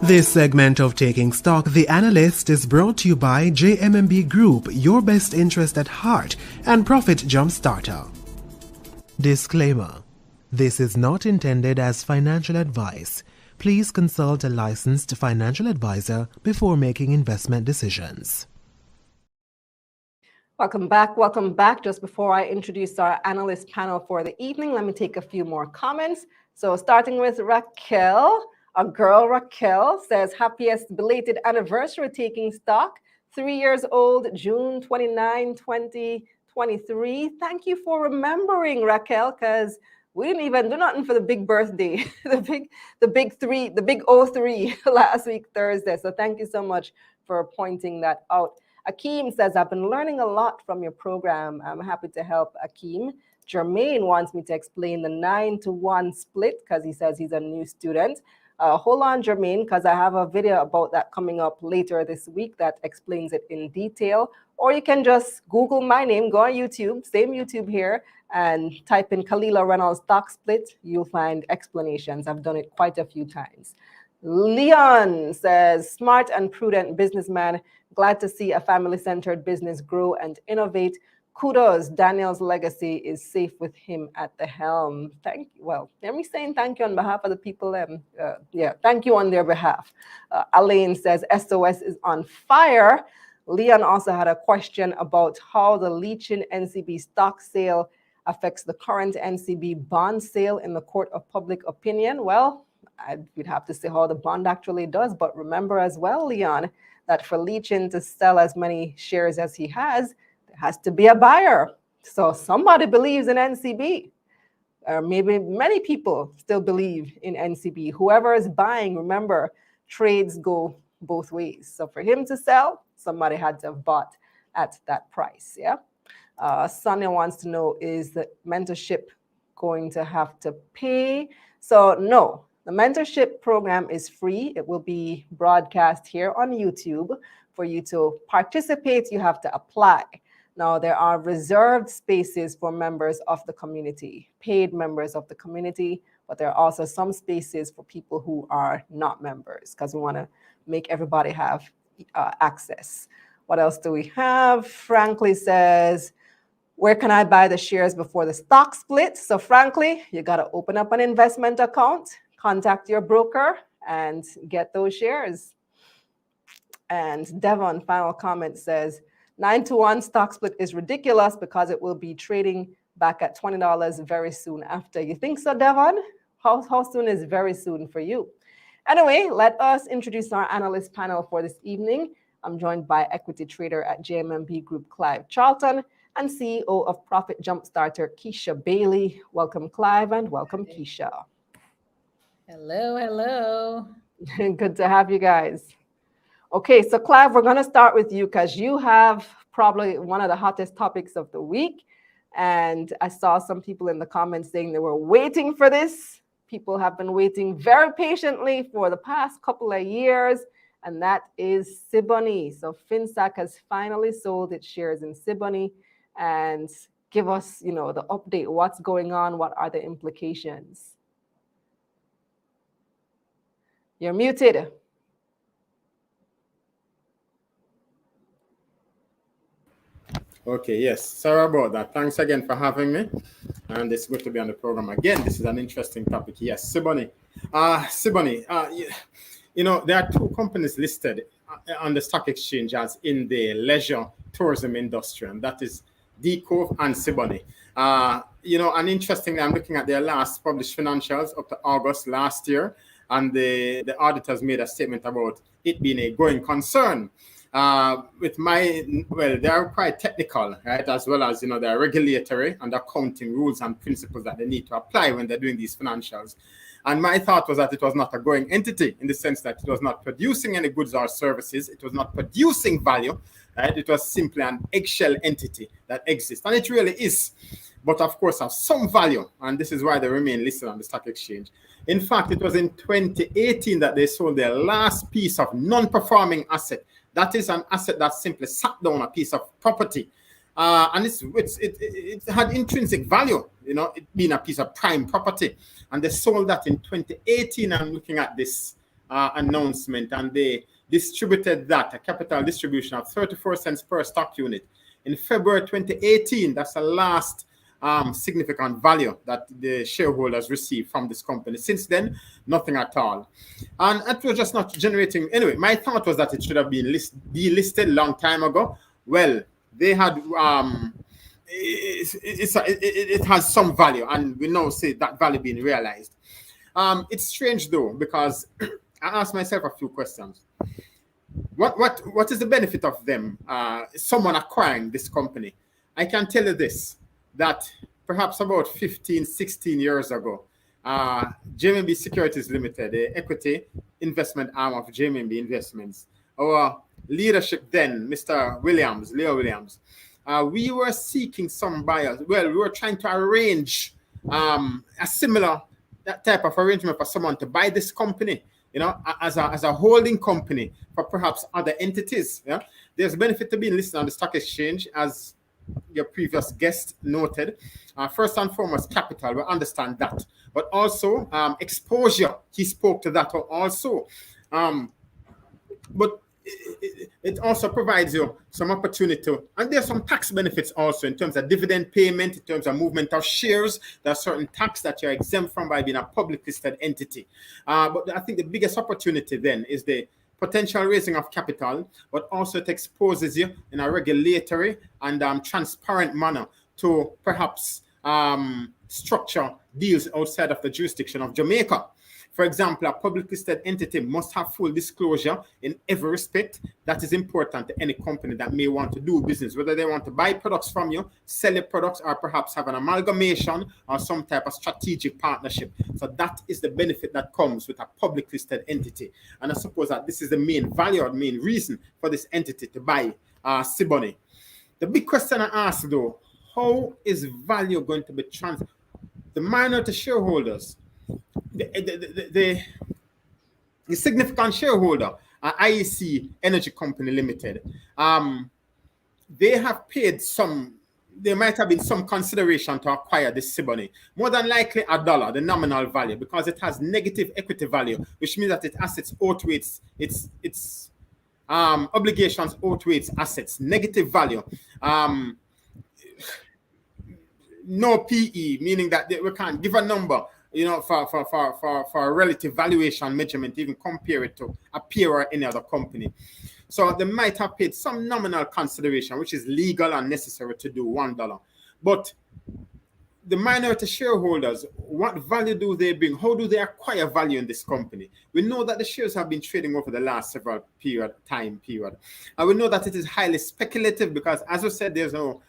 This segment of Taking Stock, The Analyst, is brought to you by JMMB Group, your best interest at heart, and Profit Jump Starter. Disclaimer. This is not intended as financial advice. Please consult a licensed financial advisor before making investment decisions. Welcome back. Welcome back. Just before I introduce our analyst panel for the evening, let me take a few more comments. So starting with Raquel, our girl Raquel says, happiest belated anniversary Taking Stock, 3 years old, June 29, 2023. Thank you for remembering, Raquel, because we didn't even do nothing for the big birthday, the big 03 last week, Thursday. So thank you so much for pointing that out. Akeem says, I've been learning a lot from your program. I'm happy to help Akeem. Jermaine wants me to explain the 9-to-1 split because he says he's a new student. Hold on, Jermaine, because I have a video about that coming up later this week that explains it in detail. Or you can just Google my name, go on YouTube, same YouTube here, and type in Kalila Reynolds stock split. You'll find explanations. I've done it quite a few times. Leon says, smart and prudent businessman. Glad to see a family-centered business grow and innovate. Kudos, Daniel's legacy is safe with him at the helm. Thank you. Well, let me say thank you on behalf of the people. Thank you on their behalf. Elaine says SOS is on fire. Leon also had a question about how the leeching NCB stock sale affects the current NCB bond sale in the court of public opinion. Well, we'd have to see how the bond actually does. But remember as well, Leon, that for Leechin to sell as many shares as he has, there has to be a buyer. So somebody believes in NCB. Or maybe many people still believe in NCB. Whoever is buying, remember, trades go both ways. So for him to sell, somebody had to have bought at that price. Yeah. Sonia wants to know, is the mentorship going to have to pay? So no, the mentorship program is free. It will be broadcast here on YouTube. For you to participate, you have to apply. Now, there are reserved spaces for members of the community, paid members of the community, but there are also some spaces for people who are not members because we want to make everybody have access. What else do we have? Frankly says, where can I buy the shares before the stock split? So frankly, you got to open up an investment account, contact your broker, and get those shares. And Devon, final comment, says, 9-to-1 stock split is ridiculous because it will be trading back at $20 very soon after. You think so, Devon? How soon is very soon for you? Anyway, let us introduce our analyst panel for this evening. I'm joined by equity trader at JMMB Group, Clive Charlton, and CEO of Profit Jumpstarter, Keisha Bailey. Welcome, Clive, and welcome, Keisha. Hello, hello. Good to have you guys. Okay, so Clive, we're going to start with you because you have probably one of the hottest topics of the week. And I saw some people in the comments saying they were waiting for this. People have been waiting very patiently for the past couple of years, and that is Ciboney. So Finsac has finally sold its shares in Ciboney. And give us, the update. What's going on? What are the implications? You're muted. Okay, yes. Sorry about that. Thanks again for having me. And it's good to be on the program again. This is an interesting topic. Yes, Ciboney. Ciboney, there are two companies listed on the stock exchange as in the leisure tourism industry, and that is Decove and Ciboney. And interestingly, I'm looking at their last published financials up to August last year, and the auditors made a statement about it being a going concern. They are quite technical, right? As well as, there are regulatory and accounting rules and principles that they need to apply when they're doing these financials. And my thought was that it was not a growing entity in the sense that it was not producing any goods or services. It was not producing value, right? It was simply an eggshell entity that exists. And it really is, but of course has some value. And this is why they remain listed on the stock exchange. In fact, it was in 2018 that they sold their last piece of non-performing asset. That is an asset that simply sat down a piece of property. And it had intrinsic value, it being a piece of prime property. And they sold that in 2018. I'm looking at this announcement, and they distributed that, a capital distribution of 34 cents per stock unit. In February 2018, that's the last significant value that the shareholders received from this company. Since then, nothing at all. And it was just not generating. Anyway, my thought was that it should have been delisted long time ago. Well, they had, it has some value, and we now see that value being realized. It's strange though, because I asked myself a few questions. What is the benefit of them, someone acquiring this company? I can tell you this, that perhaps about 15, 16 years ago, JMB Securities Limited, the equity investment arm of JMB Investments, our leadership then, Mr. Leo Williams, we were seeking some buyers. Well, we were trying to arrange a similar that type of arrangement for someone to buy this company, as a holding company for perhaps other entities. Yeah, there's benefit to being listed on the stock exchange, as your previous guest noted. First and foremost, capital, we understand that, but also exposure. He spoke to that also. But it also provides you some opportunity, and there's some tax benefits also in terms of dividend payment, in terms of movement of shares. There are certain tax that you're exempt from by being a public listed entity. But I think the biggest opportunity then is the potential raising of capital, but also it exposes you in a regulatory and transparent manner to perhaps structure deals outside of the jurisdiction of Jamaica. For example, a public listed entity must have full disclosure in every respect. That is important to any company that may want to do business, whether they want to buy products from you, sell your products, or perhaps have an amalgamation or some type of strategic partnership. So that is the benefit that comes with a public listed entity. And I suppose that this is the main value or the main reason for this entity to buy Ciboney. The big question I ask though, how is value going to be transferred? The minority shareholders, the significant shareholder, IEC Energy Company Limited, they have paid there might have been some consideration to acquire this Ciboney. More than likely $1, the nominal value, because it has negative equity value, which means that its assets outweigh its obligations outweigh its assets. Negative value. No PE, meaning that we can't give a number, for a relative valuation measurement, even compare it to a peer or any other company. So they might have paid some nominal consideration, which is legal and necessary to do $1. But the minority shareholders, what value do they bring? How do they acquire value in this company? We know that the shares have been trading over the last several time period. And we know that it is highly speculative because, as I said, there's no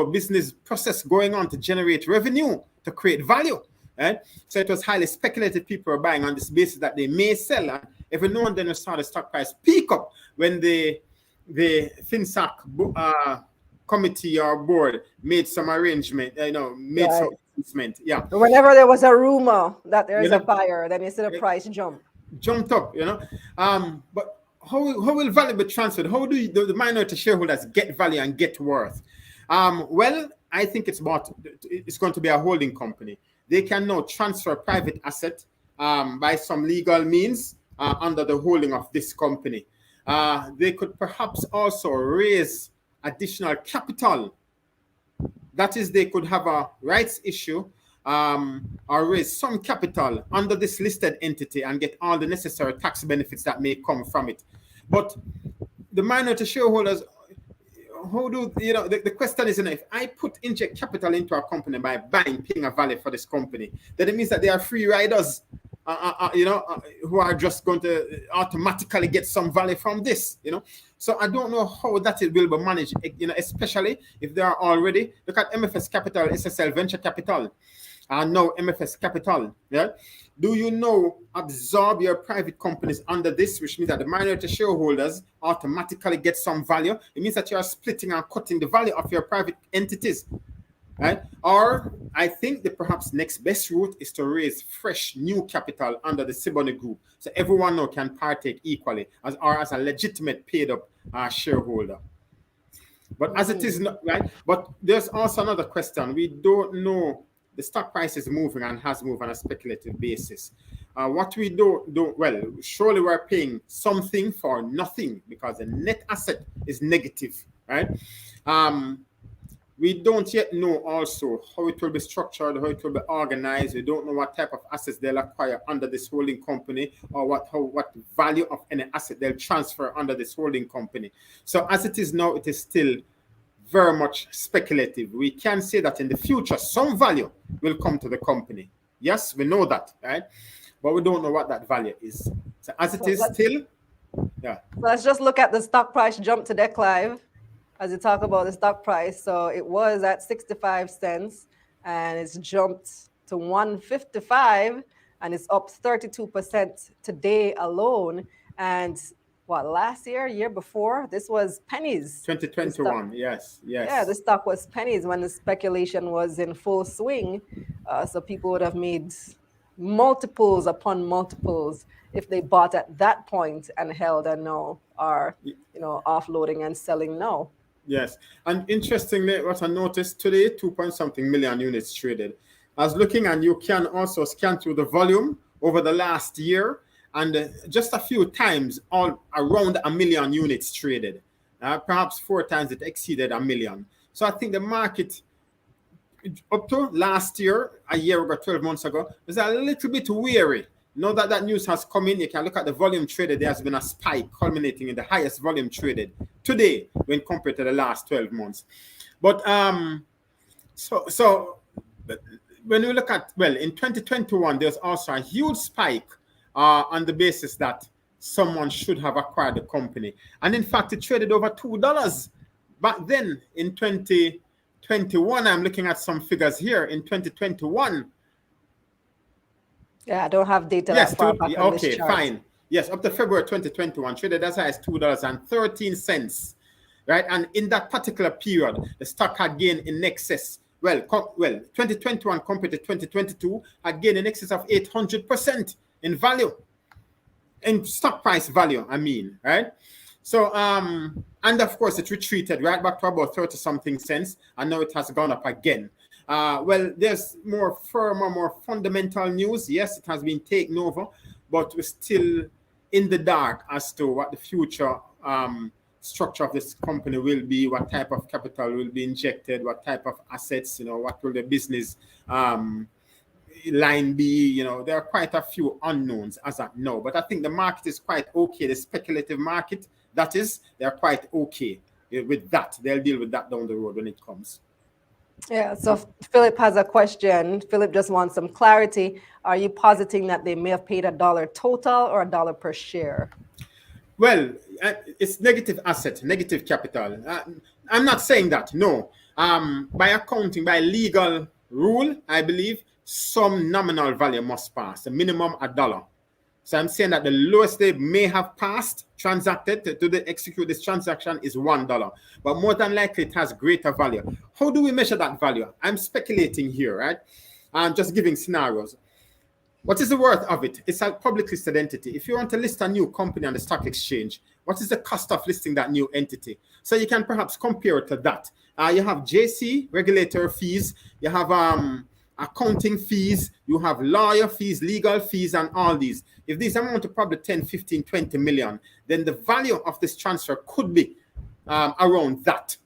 business process going on to generate revenue, to create value. Right? So it was highly speculative. People are buying on this basis that they may sell. And every now and then we saw the stock price peak up when the Finsac committee or board made some arrangement, made some announcement. Yeah. Whenever there was a rumor that there is a fire, then you see the price jumped up. But how will value be transferred? How do the minority shareholders get value and get worth? Well, I think it's going to be a holding company. They can now transfer private asset by some legal means under the holding of this company. They could perhaps also raise additional capital. That is, they could have a rights issue or raise some capital under this listed entity and get all the necessary tax benefits that may come from it. But the minority shareholders, how do the question is, if I inject capital into a company by paying a value for this company, then it means that they are free riders, who are just going to automatically get some value from this, So I don't know how that it will be managed, especially if they are already, look at MFS Capital, SSL Venture Capital, and now MFS Capital. Yeah. Do you absorb your private companies under this, which means that the minority shareholders automatically get some value? It means that you are splitting and cutting the value of your private entities, right? Or I think the perhaps next best route is to raise fresh new capital under the Ciboney Group, so everyone now can partake equally as a legitimate paid up shareholder. But as it is not, right? But there's also another question. We don't know. The stock price is moving and has moved on a speculative basis. What we do, well, surely we're paying something for nothing because the net asset is negative, right? We don't yet know also how it will be structured, how it will be organized. We don't know what type of assets they'll acquire under this holding company or what value of any asset they'll transfer under this holding company. So as it is now, it is still very much speculative. We can say that in the future, some value will come to the company. Yes, we know that, right? But we don't know what that value is. So as it is still, yeah. Let's just look at the stock price jump today, Clive, as you talk about the stock price. So it was at 65 cents and it's jumped to 155 and it's up 32% today alone. And last year before, this was pennies. 2021, yes. Yeah, the stock was pennies when the speculation was in full swing. So people would have made multiples upon multiples if they bought at that point and held and now are, offloading and selling now. Yes. And interestingly, what I noticed today, 2 point something million units traded. I was looking, and you can also scan through the volume over the last year, and just a few times, all around 1 million units traded. Perhaps 4 times it exceeded 1 million. So I think the market, up to last year, a year ago, 12 months ago, was a little bit weary. Now that that news has come in, you can look at the volume traded. There has been a spike culminating in the highest volume traded today when compared to the last 12 months. But so when we look at, well, in 2021, there's also a huge spike on the basis that someone should have acquired the company. And in fact, it traded over $2. Back then, in 2021, I'm looking at some figures here. In 2021, yeah, I don't have data. Yes, okay, fine. Yes, up to February 2021, traded as high as $2.13, right? And in that particular period, the stock had gained in excess. Well, 2021 compared to 2022 had gained in excess of 800% in value, in stock price value. I mean, right? So, and of course, it retreated right back to about 30-something cents, and now it has gone up again. Well, there's more firmer, more fundamental news. Yes, it has been taken over, but we're still in the dark as to what the future structure of this company will be, what type of capital will be injected, what type of assets, what will the business line be. There are quite a few unknowns as of now, but I think the market is quite okay. The speculative market, that is, they're quite okay with that. They'll deal with that down the road when it comes. Yeah, so Philip has a question. Philip just wants some clarity. Are you positing that they may have paid $1 total or $1 per share? Well, it's negative asset, negative capital. I'm not saying that, no. By accounting, by legal rule, I believe some nominal value must pass, a minimum $1. So I'm saying that the lowest they may have passed, transacted to execute this transaction is $1. But more than likely, it has greater value. How do we measure that value? I'm speculating here, right? I'm just giving scenarios. What is the worth of it? It's a public listed entity. If you want to list a new company on the stock exchange, what is the cost of listing that new entity? So you can perhaps compare it to that. You have JC, regulatory fees. You have accounting fees. You have lawyer fees, legal fees, and all these. If these amount to probably 10, 15, 20 million, then the value of this transfer could be around that.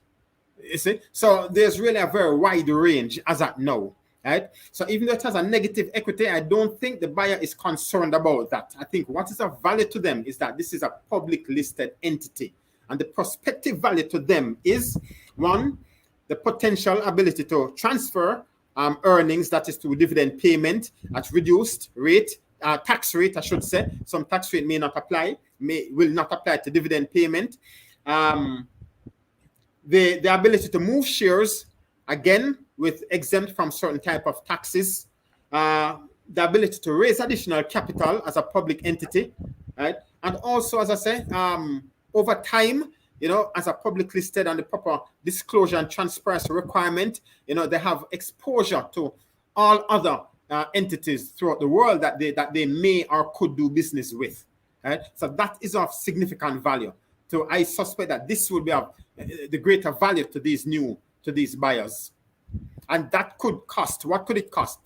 You see? So there's really a very wide range as at now. Right? So even though it has a negative equity, I don't think the buyer is concerned about that. I think what is of value to them is that this is a public listed entity. And the prospective value to them is, one, the potential ability to transfer earnings, that is through dividend payment at reduced rate, tax rate, I should say. Some tax rate may not apply, will not apply to dividend payment. The ability to move shares, again, with exempt from certain type of taxes, the ability to raise additional capital as a public entity, right? And also, as I say, over time, as a public listed and the proper disclosure and transparency requirement, they have exposure to all other entities throughout the world that they may or could do business with, right? So that is of significant value. So I suspect that this will be of the greater value to these buyers. And that could cost, what could it cost?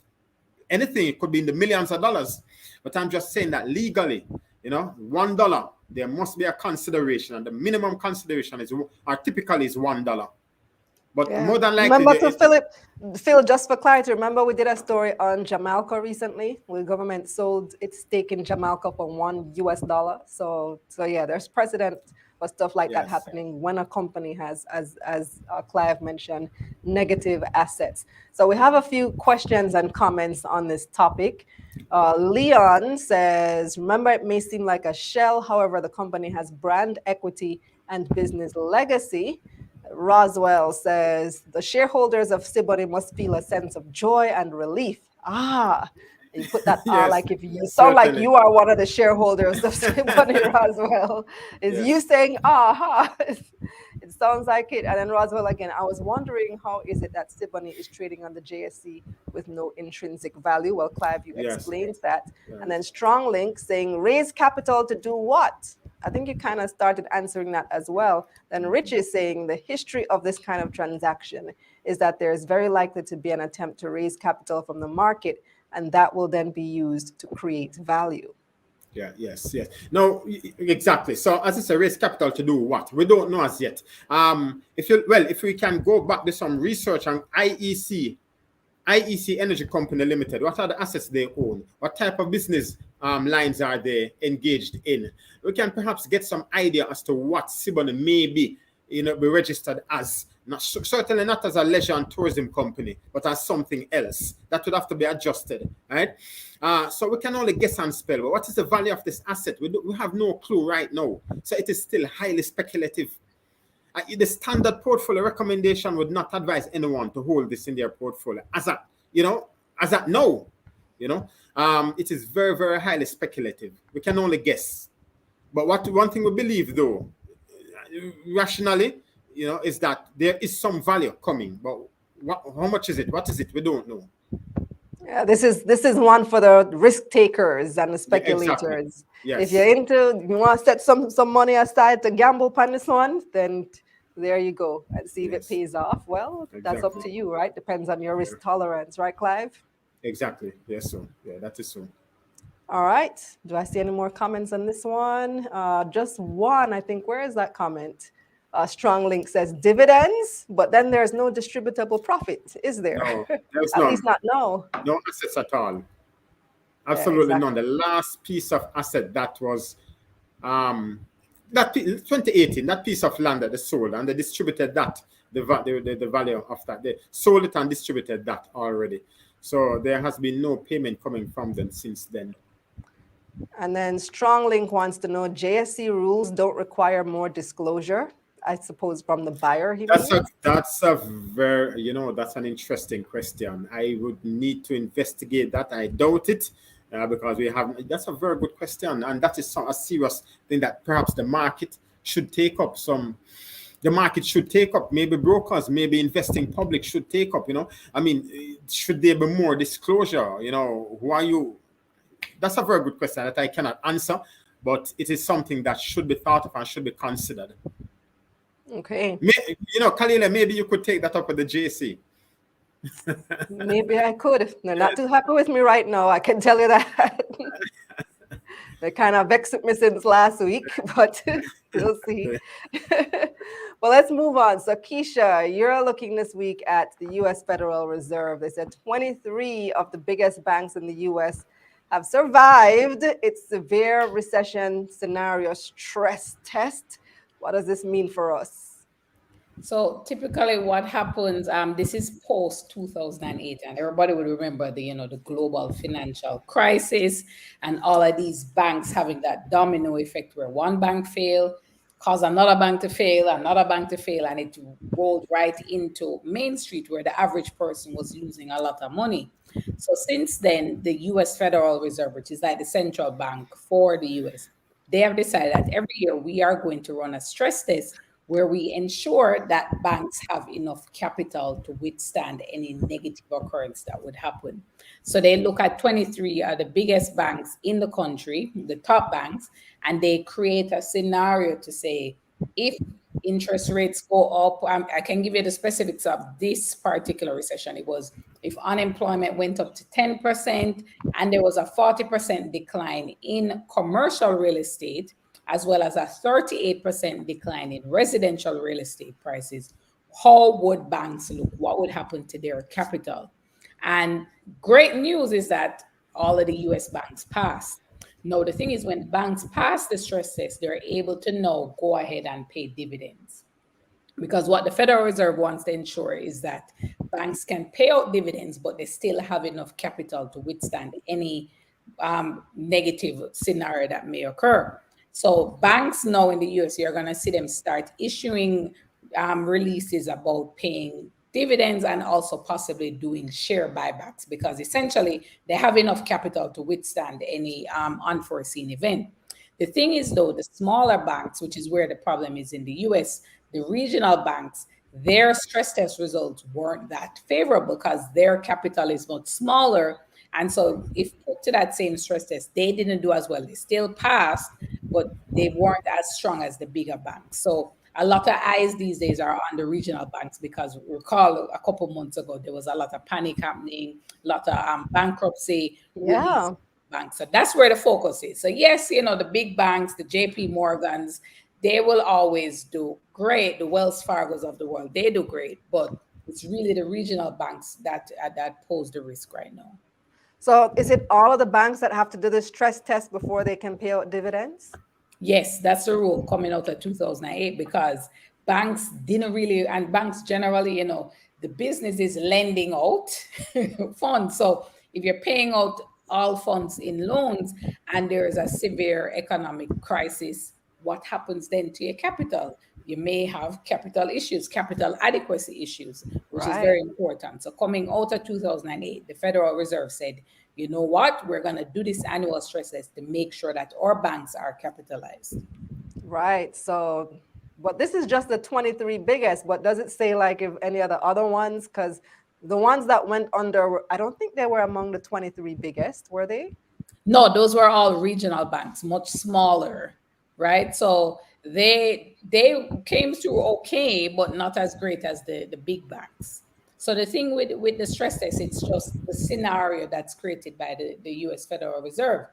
Anything, it could be in the millions of dollars. But I'm just saying that legally, $1, there must be a consideration. And the minimum consideration typically is $1. But more than likely... Remember, Phil, just for clarity, remember we did a story on Jamalco recently, where the government sold its stake in Jamalco for $1. So yeah, there's precedent for stuff like that happening when a company has, as Clive mentioned, negative assets. So we have a few questions and comments on this topic. Leon says, remember, it may seem like a shell. However, the company has brand equity and business legacy. Roswell says, the shareholders of Ciboney must feel a sense of joy and relief. You put that like if you sound like you are one of the shareholders of Ciboney, Roswell. Is you saying, It sounds like it. And then Roswell again, I was wondering how is it that Ciboney is trading on the JSE with no intrinsic value? Well, Clive, you Yes. explained that. Yes. And then Strong Link saying raise capital to do what? I think you kind of started answering that as well. Then Rich is saying the history of this kind of transaction is that there is very likely to be an attempt to raise capital from the market, and that will then be used to create value. Yeah, yes. No, exactly. So as I say, raise capital to do what? We don't know as yet. If we can go back to some research on IEC Energy Company Limited, what are the assets they own? What type of business lines are they engaged in? We can perhaps get some idea as to what Ciboney may be registered as. Certainly not as a leisure and tourism company, but as something else. That would have to be adjusted, right? So we can only guess and spell. But what is the value of this asset? We have no clue right now. So it is still highly speculative. The standard portfolio recommendation would not advise anyone to hold this in their portfolio. As at now, it is very, very highly speculative. We can only guess. But one thing we believe, though, rationally, is that there is some value coming. But how much is it? What is it? We don't know. Yeah, this is one for the risk takers and the speculators. Yeah, exactly. Yes. If you want to set some money aside to gamble on this one, then there you go and see if it pays off. Well, that's up to you, right? Depends on your risk tolerance, right, Clive? Exactly. Yes, so yeah, that is so. All right. Do I see any more comments on this one? Just one, I think. Where is that comment? Strong Link says dividends, but then there's no distributable profit, is there? No, there's At least not now. No assets at all. Absolutely none. The last piece of asset that was 2018, that piece of land that they sold, and they distributed that, the value of that. They sold it and distributed that already. So there has been no payment coming from them since then. And then Strong Link wants to know JSE rules don't require more disclosure, I suppose, from the buyer. That's a very, that's an interesting question. I would need to investigate that. I doubt it because that's a very good question. And that is a serious thing that perhaps the market should take up. Maybe brokers, maybe investing public should take up, should there be more disclosure? Who are you? That's a very good question that I cannot answer, but it is something that should be thought of and should be considered. Okay. Kalila, maybe you could take that up with the JC. Maybe I could. They're not too happy with me right now, I can tell you that. They kind of vexed with me since last week, but we'll see. Well, let's move on. So, Keisha, you're looking this week at the U.S. Federal Reserve. They said 23 of the biggest banks in the U.S. have survived its severe recession scenario stress test. What does this mean for us? So typically what happens, this is post 2008, and everybody would remember the global financial crisis and all of these banks having that domino effect where one bank failed, caused another bank to fail, and it rolled right into Main Street where the average person was losing a lot of money. So since then, the U.S. Federal Reserve, which is like the central bank for the U.S., they have decided that every year we are going to run a stress test where we ensure that banks have enough capital to withstand any negative occurrence that would happen. So they look at 23 of the biggest banks in the country, the top banks, and they create a scenario to say, if interest rates go up, I can give you the specifics of this particular recession. It was if unemployment went up to 10% and there was a 40% decline in commercial real estate, as well as a 38% decline in residential real estate prices, how would banks look? What would happen to their capital? And great news is that all of the US banks passed. Now, the thing is, when banks pass the stress test, they're able to now go ahead and pay dividends. Because what the Federal Reserve wants to ensure is that banks can pay out dividends, but they still have enough capital to withstand any negative scenario that may occur. So banks now in the US, you're going to see them start issuing releases about paying dividends and also possibly doing share buybacks, because essentially they have enough capital to withstand any unforeseen event. The thing is, though, the smaller banks, which is where the problem is in the US, The regional banks, their stress test results weren't that favorable because their capital is much smaller. And so if put to that same stress test, they didn't do as well. They still passed, but they weren't as strong as the bigger banks. So a lot of eyes these days are on the regional banks because recall a couple months ago, there was a lot of panic happening, a lot of bankruptcy with these Yeah. banks. So that's where the focus is. So yes, the big banks, the JP Morgans, they will always do great. The Wells Fargos of the world, they do great, but it's really the regional banks that pose the risk right now. So is it all of the banks that have to do the stress test before they can pay out dividends? Yes, that's the rule coming out of 2008 because banks didn't really, and banks generally, the business is lending out funds. So if you're paying out all funds in loans and there is a severe economic crisis, what happens then to your capital? You may have capital issues, capital adequacy issues, which is very important. So coming out of 2008, the Federal Reserve said, you know what, we're going to do this annual stress test to make sure that our banks are capitalized. Right. So, but this is just the 23 biggest, but does it say like if any of the other ones? Because the ones that went under, I don't think they were among the 23 biggest, were they? No, those were all regional banks, much smaller, right? So they came through okay, but not as great as the big banks. So the thing with the stress test, it's just the scenario that's created by the US Federal Reserve.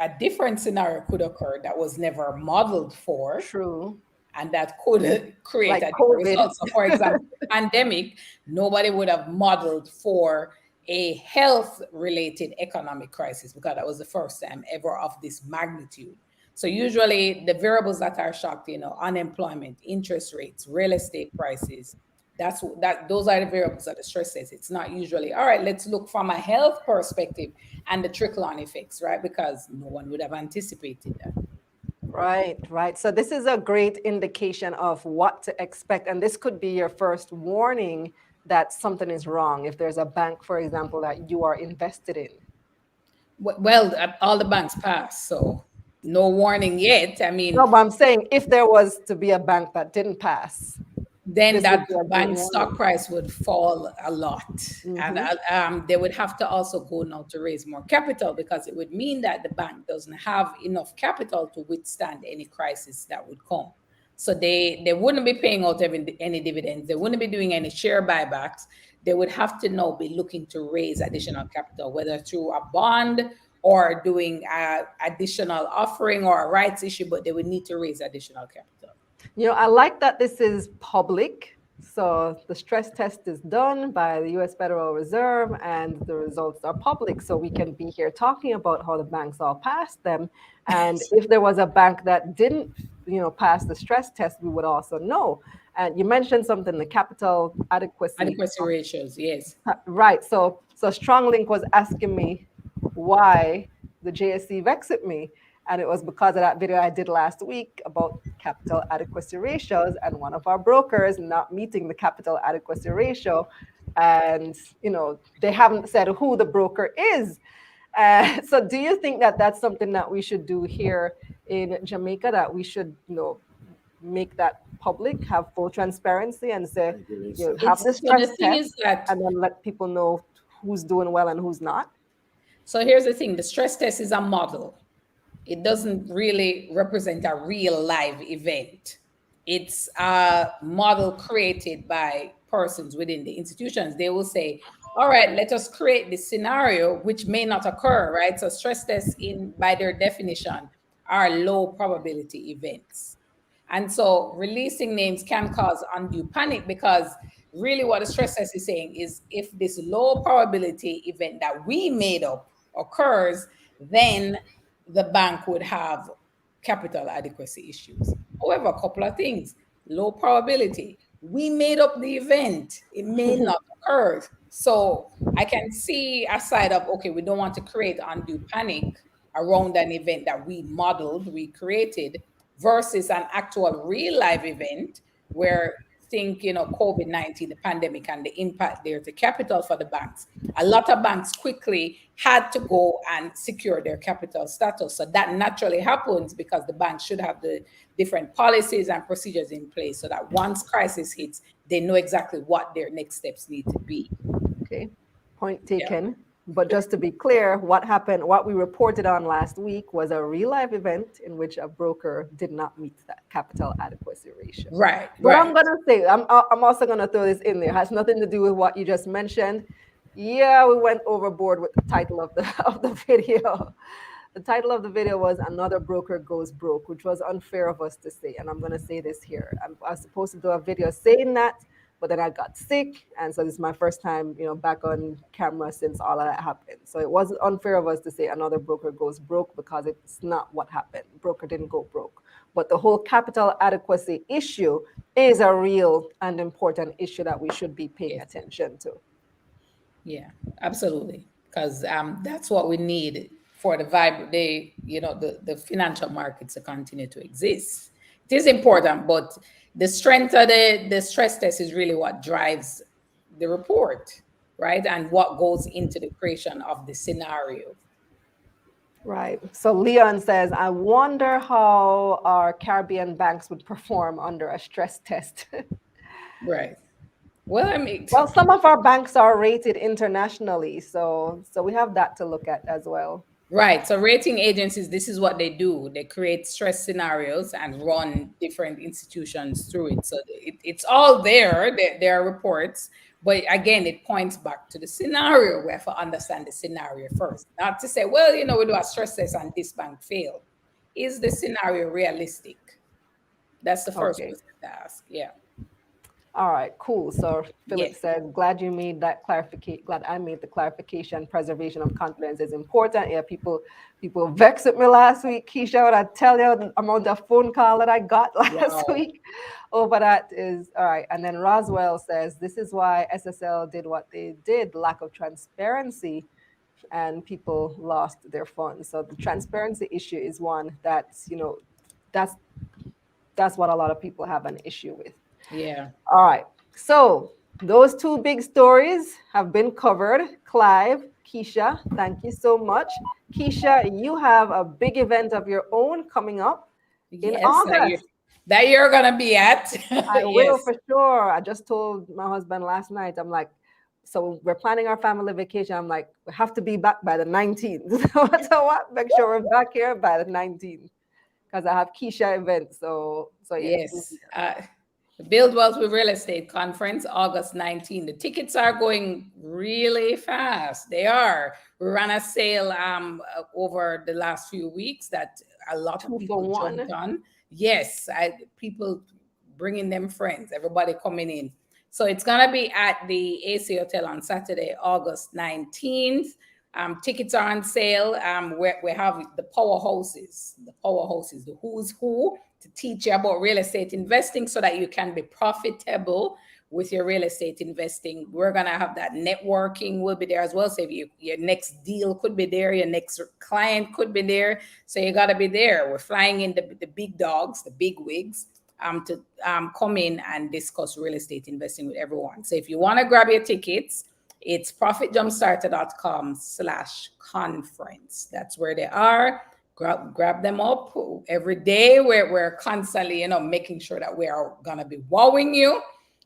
A different scenario could occur that was never modeled for. True. And that could create Like a different COVID. result. So, for example, pandemic, nobody would have modeled for a health-related economic crisis because that was the first time ever of this magnitude. So usually the variables that are shocked, unemployment, interest rates, real estate prices, those are the variables that the stress test. It's not usually, all right, let's look from a health perspective and the trickle-on effects, right? Because no one would have anticipated that. Right. So this is a great indication of what to expect. And this could be your first warning that something is wrong. If there's a bank, for example, that you are invested in. Well, all the banks passed, so no warning yet. I mean, no, but I'm saying if there was to be a bank that didn't pass, then that bank stock price would fall a lot. Mm-hmm. And they would have to also go now to raise more capital because it would mean that the bank doesn't have enough capital to withstand any crisis that would come. So they wouldn't be paying out any dividends. They wouldn't be doing any share buybacks. They would have to now be looking to raise additional capital, whether through a bond or doing an additional offering or a rights issue, but they would need to raise additional capital. I like that this is public. So the stress test is done by the US Federal Reserve and the results are public. So we can be here talking about how the banks all passed them. And if there was a bank that didn't, pass the stress test, we would also know. And you mentioned something, the capital adequacy ratios, yes. Right. So Strong Link was asking me why the JSE vexed me. And it was because of that video I did last week about capital adequacy ratios and one of our brokers not meeting the capital adequacy ratio. And, they haven't said who the broker is. So do you think that that's something that we should do here in Jamaica, that we should, make that public, have full transparency and say, have the stress test and then let people know who's doing well and who's not? So here's the thing, the stress test is a model. It doesn't really represent a real live event. It's a model created by persons within the institutions. They will say, all right, let us create this scenario, which may not occur, right? So stress tests by their definition are low probability events. And so releasing names can cause undue panic because really what the stress test is saying is if this low probability event that we made up occurs, then the bank would have capital adequacy issues. However, a couple of things. Low probability. We made up the event. It may not occur. So I can see a side of, okay, we don't want to create undue panic around an event that we modeled, we created, versus an actual real life event where think, COVID-19, the pandemic and the impact there to capital for the banks, a lot of banks quickly had to go and secure their capital status. So that naturally happens because the banks should have the different policies and procedures in place so that once crisis hits, they know exactly what their next steps need to be. Okay, point taken. Yeah. But just to be clear, what happened, what we reported on last week was a real life event in which a broker did not meet that capital adequacy ratio. Right. But I'm going to say, I'm also going to throw this in there. It has nothing to do with what you just mentioned. Yeah, we went overboard with the title of the video. The title of the video was "Another Broker Goes Broke," which was unfair of us to say. And I'm going to say this here. I was supposed to do a video saying that, but then I got sick, and so this is my first time, back on camera since all of that happened. So it wasn't unfair of us to say another broker goes broke, because it's not what happened. Broker didn't go broke. But the whole capital adequacy issue is a real and important issue that we should be paying attention to. Yeah, absolutely, because that's what we need for the financial markets to continue to exist. It is important, but the strength of the stress test is really what drives the report, right? And what goes into the creation of the scenario. Right. So Leon says, I wonder how our Caribbean banks would perform under a stress test. Right. Well, some of our banks are rated internationally, so we have that to look at as well. Right. So rating agencies, this is what they do. They create stress scenarios and run different institutions through it. So it's all there. There are reports. But again, it points back to the scenario. We have to understand the scenario first. Not to say, well, we do a stress test and this bank failed. Is the scenario realistic? That's the first question to ask. Yeah. All right, cool. So Philip said, glad you made that clarification. Glad I made the clarification. Preservation of confidence is important. Yeah, people vexed with me last week. Keisha, what I tell you, the amount of phone call that I got last week over that is all right. And then Roswell says, this is why SSL did what they did, lack of transparency, and people lost their funds. So the transparency issue is one that's, that's what a lot of people have an issue with. Yeah. All right. So those two big stories have been covered. Clive, Keisha, thank you so much. Keisha, you have a big event of your own coming up in August. That you're going to be at. I will for sure. I just told my husband last night, I'm like, so we're planning our family vacation. I'm like, we have to be back by the 19th. So what? Make sure we're back here by the 19th because I have Keisha event. So yes. Build Wealth with Real Estate Conference, August 19. The tickets are going really fast. They are. We ran a sale over the last few weeks that a lot of people jumped on. Yes, people bringing them friends, everybody coming in. So it's going to be at the AC Hotel on Saturday, August 19th. Tickets are on sale. We have the powerhouses, the who's who, to teach you about real estate investing so that you can be profitable with your real estate investing. We're going to have that networking will be there as well. So if your next deal could be there, your next client could be there. So you got to be there. We're flying in the big dogs, the big wigs, to come in and discuss real estate investing with everyone. So if you want to grab your tickets, it's profitjumpstarter.com/conference. That's where they are. Grab them up every day. We're constantly, making sure that we are going to be wowing you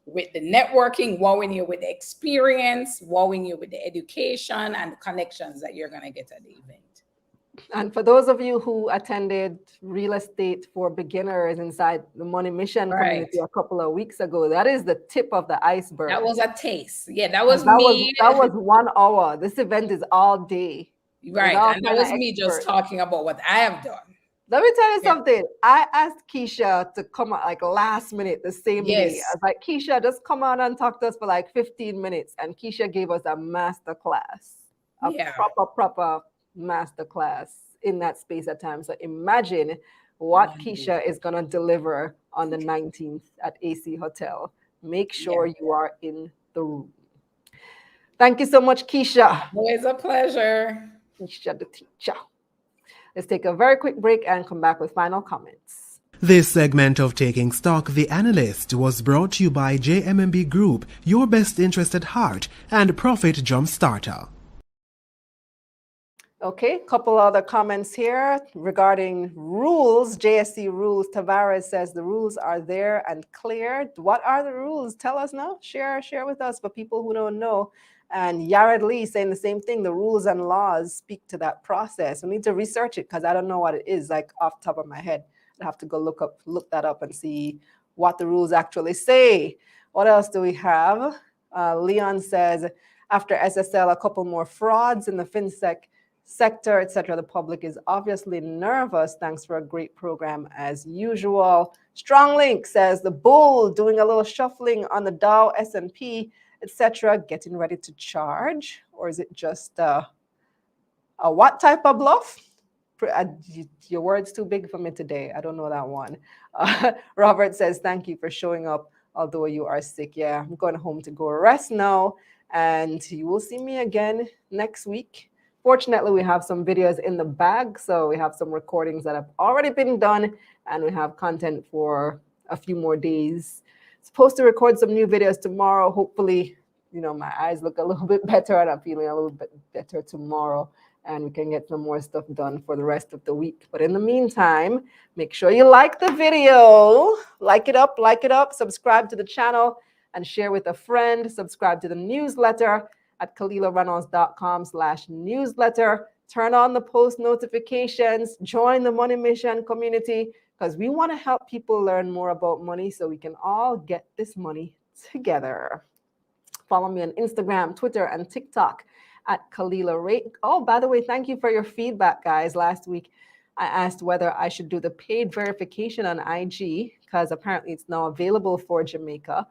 with the networking, wowing you with the experience, wowing you with the education and the connections that you're going to get at the event. And for those of you who attended Real Estate for Beginners inside the Money Mission community a couple of weeks ago, that is the tip of the iceberg. That was a taste. Yeah, that was me. That was 1 hour. This event is all day. Right. And that was me just talking about what I have done. Let me tell you something. I asked Keisha to come out like last minute, the same day. I was like, Keisha, just come on and talk to us for like 15 minutes. And Keisha gave us a master class, a proper master class in that space of time. So imagine what Keisha is going to deliver on the 19th at AC Hotel. Make sure you are in the room. Thank you so much, Keisha. Always a pleasure. Keisha the teacher. Let's take a very quick break and come back with final comments. This segment of Taking Stock, The Analyst, was brought to you by JMMB Group, your best interest at heart, and Profit Jumpstarter. Okay, couple other comments here regarding rules, JSC rules. Tavares says the rules are there and clear. What are the rules? Tell us now. Share with us for people who don't know. And Yared Lee saying the same thing. The rules and laws speak to that process. We need to research it because I don't know what it is, like off the top of my head. I have to go look that up and see what the rules actually say. What else do we have? Leon says after SSL, a couple more frauds in the Finsac sector, etc. The public is obviously nervous. Thanks for a great program as usual. Strong Link says the bull doing a little shuffling on the Dow, S&P, etc. Getting ready to charge, or is it just a what type of bluff? Your word's too big for me today. I don't know that one. Robert says thank you for showing up, although you are sick. Yeah, I'm going home to go rest now, and you will see me again next week. Fortunately, we have some videos in the bag, so we have some recordings that have already been done, and we have content for a few more days. Supposed to record some new videos tomorrow. Hopefully, my eyes look a little bit better, and I'm feeling a little bit better tomorrow, and we can get some more stuff done for the rest of the week. But in the meantime, make sure you like the video, like it up, subscribe to the channel, and share with a friend. Subscribe to the newsletter at KalilaReynolds.com/newsletter. Turn on the post notifications. Join the Money Mission community because we want to help people learn more about money so we can all get this money together. Follow me on Instagram, Twitter, and TikTok at Kalila Ray. Oh, by the way, thank you for your feedback, guys. Last week, I asked whether I should do the paid verification on IG because apparently it's now available for Jamaica.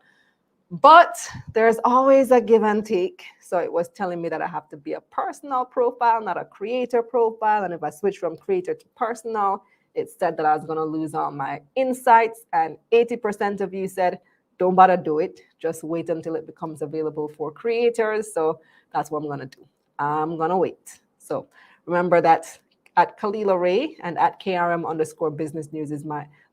But there's always a give and take. So it was telling me that I have to be a personal profile, not a creator profile. And if I switch from creator to personal, it said that I was going to lose all my insights. And 80% of you said, don't bother do it. Just wait until it becomes available for creators. So that's what I'm going to do. I'm going to wait. So remember that at Kalila Ray and at KRM_business news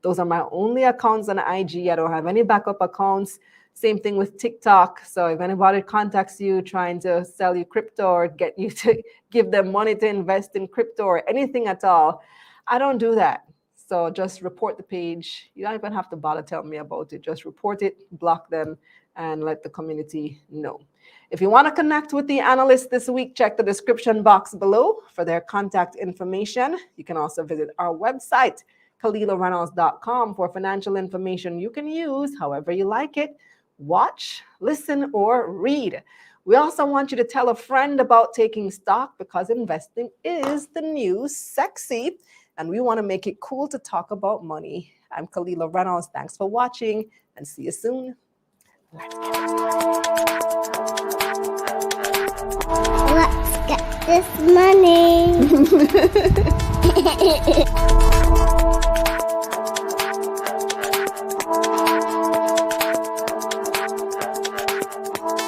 those are my only accounts on IG. I don't have any backup accounts. Same thing with TikTok. So if anybody contacts you trying to sell you crypto or get you to give them money to invest in crypto or anything at all, I don't do that. So just report the page. You don't even have to bother telling me about it. Just report it, block them, and let the community know. If you want to connect with the analysts this week, check the description box below for their contact information. You can also visit our website, KalilaReynolds.com, for financial information you can use however you like it. Watch, listen, or read. We also want you to tell a friend about taking stock because investing is the new sexy, and we want to make it cool to talk about money. I'm Kalila Reynolds. Thanks for watching, and see you soon. Let's get this money.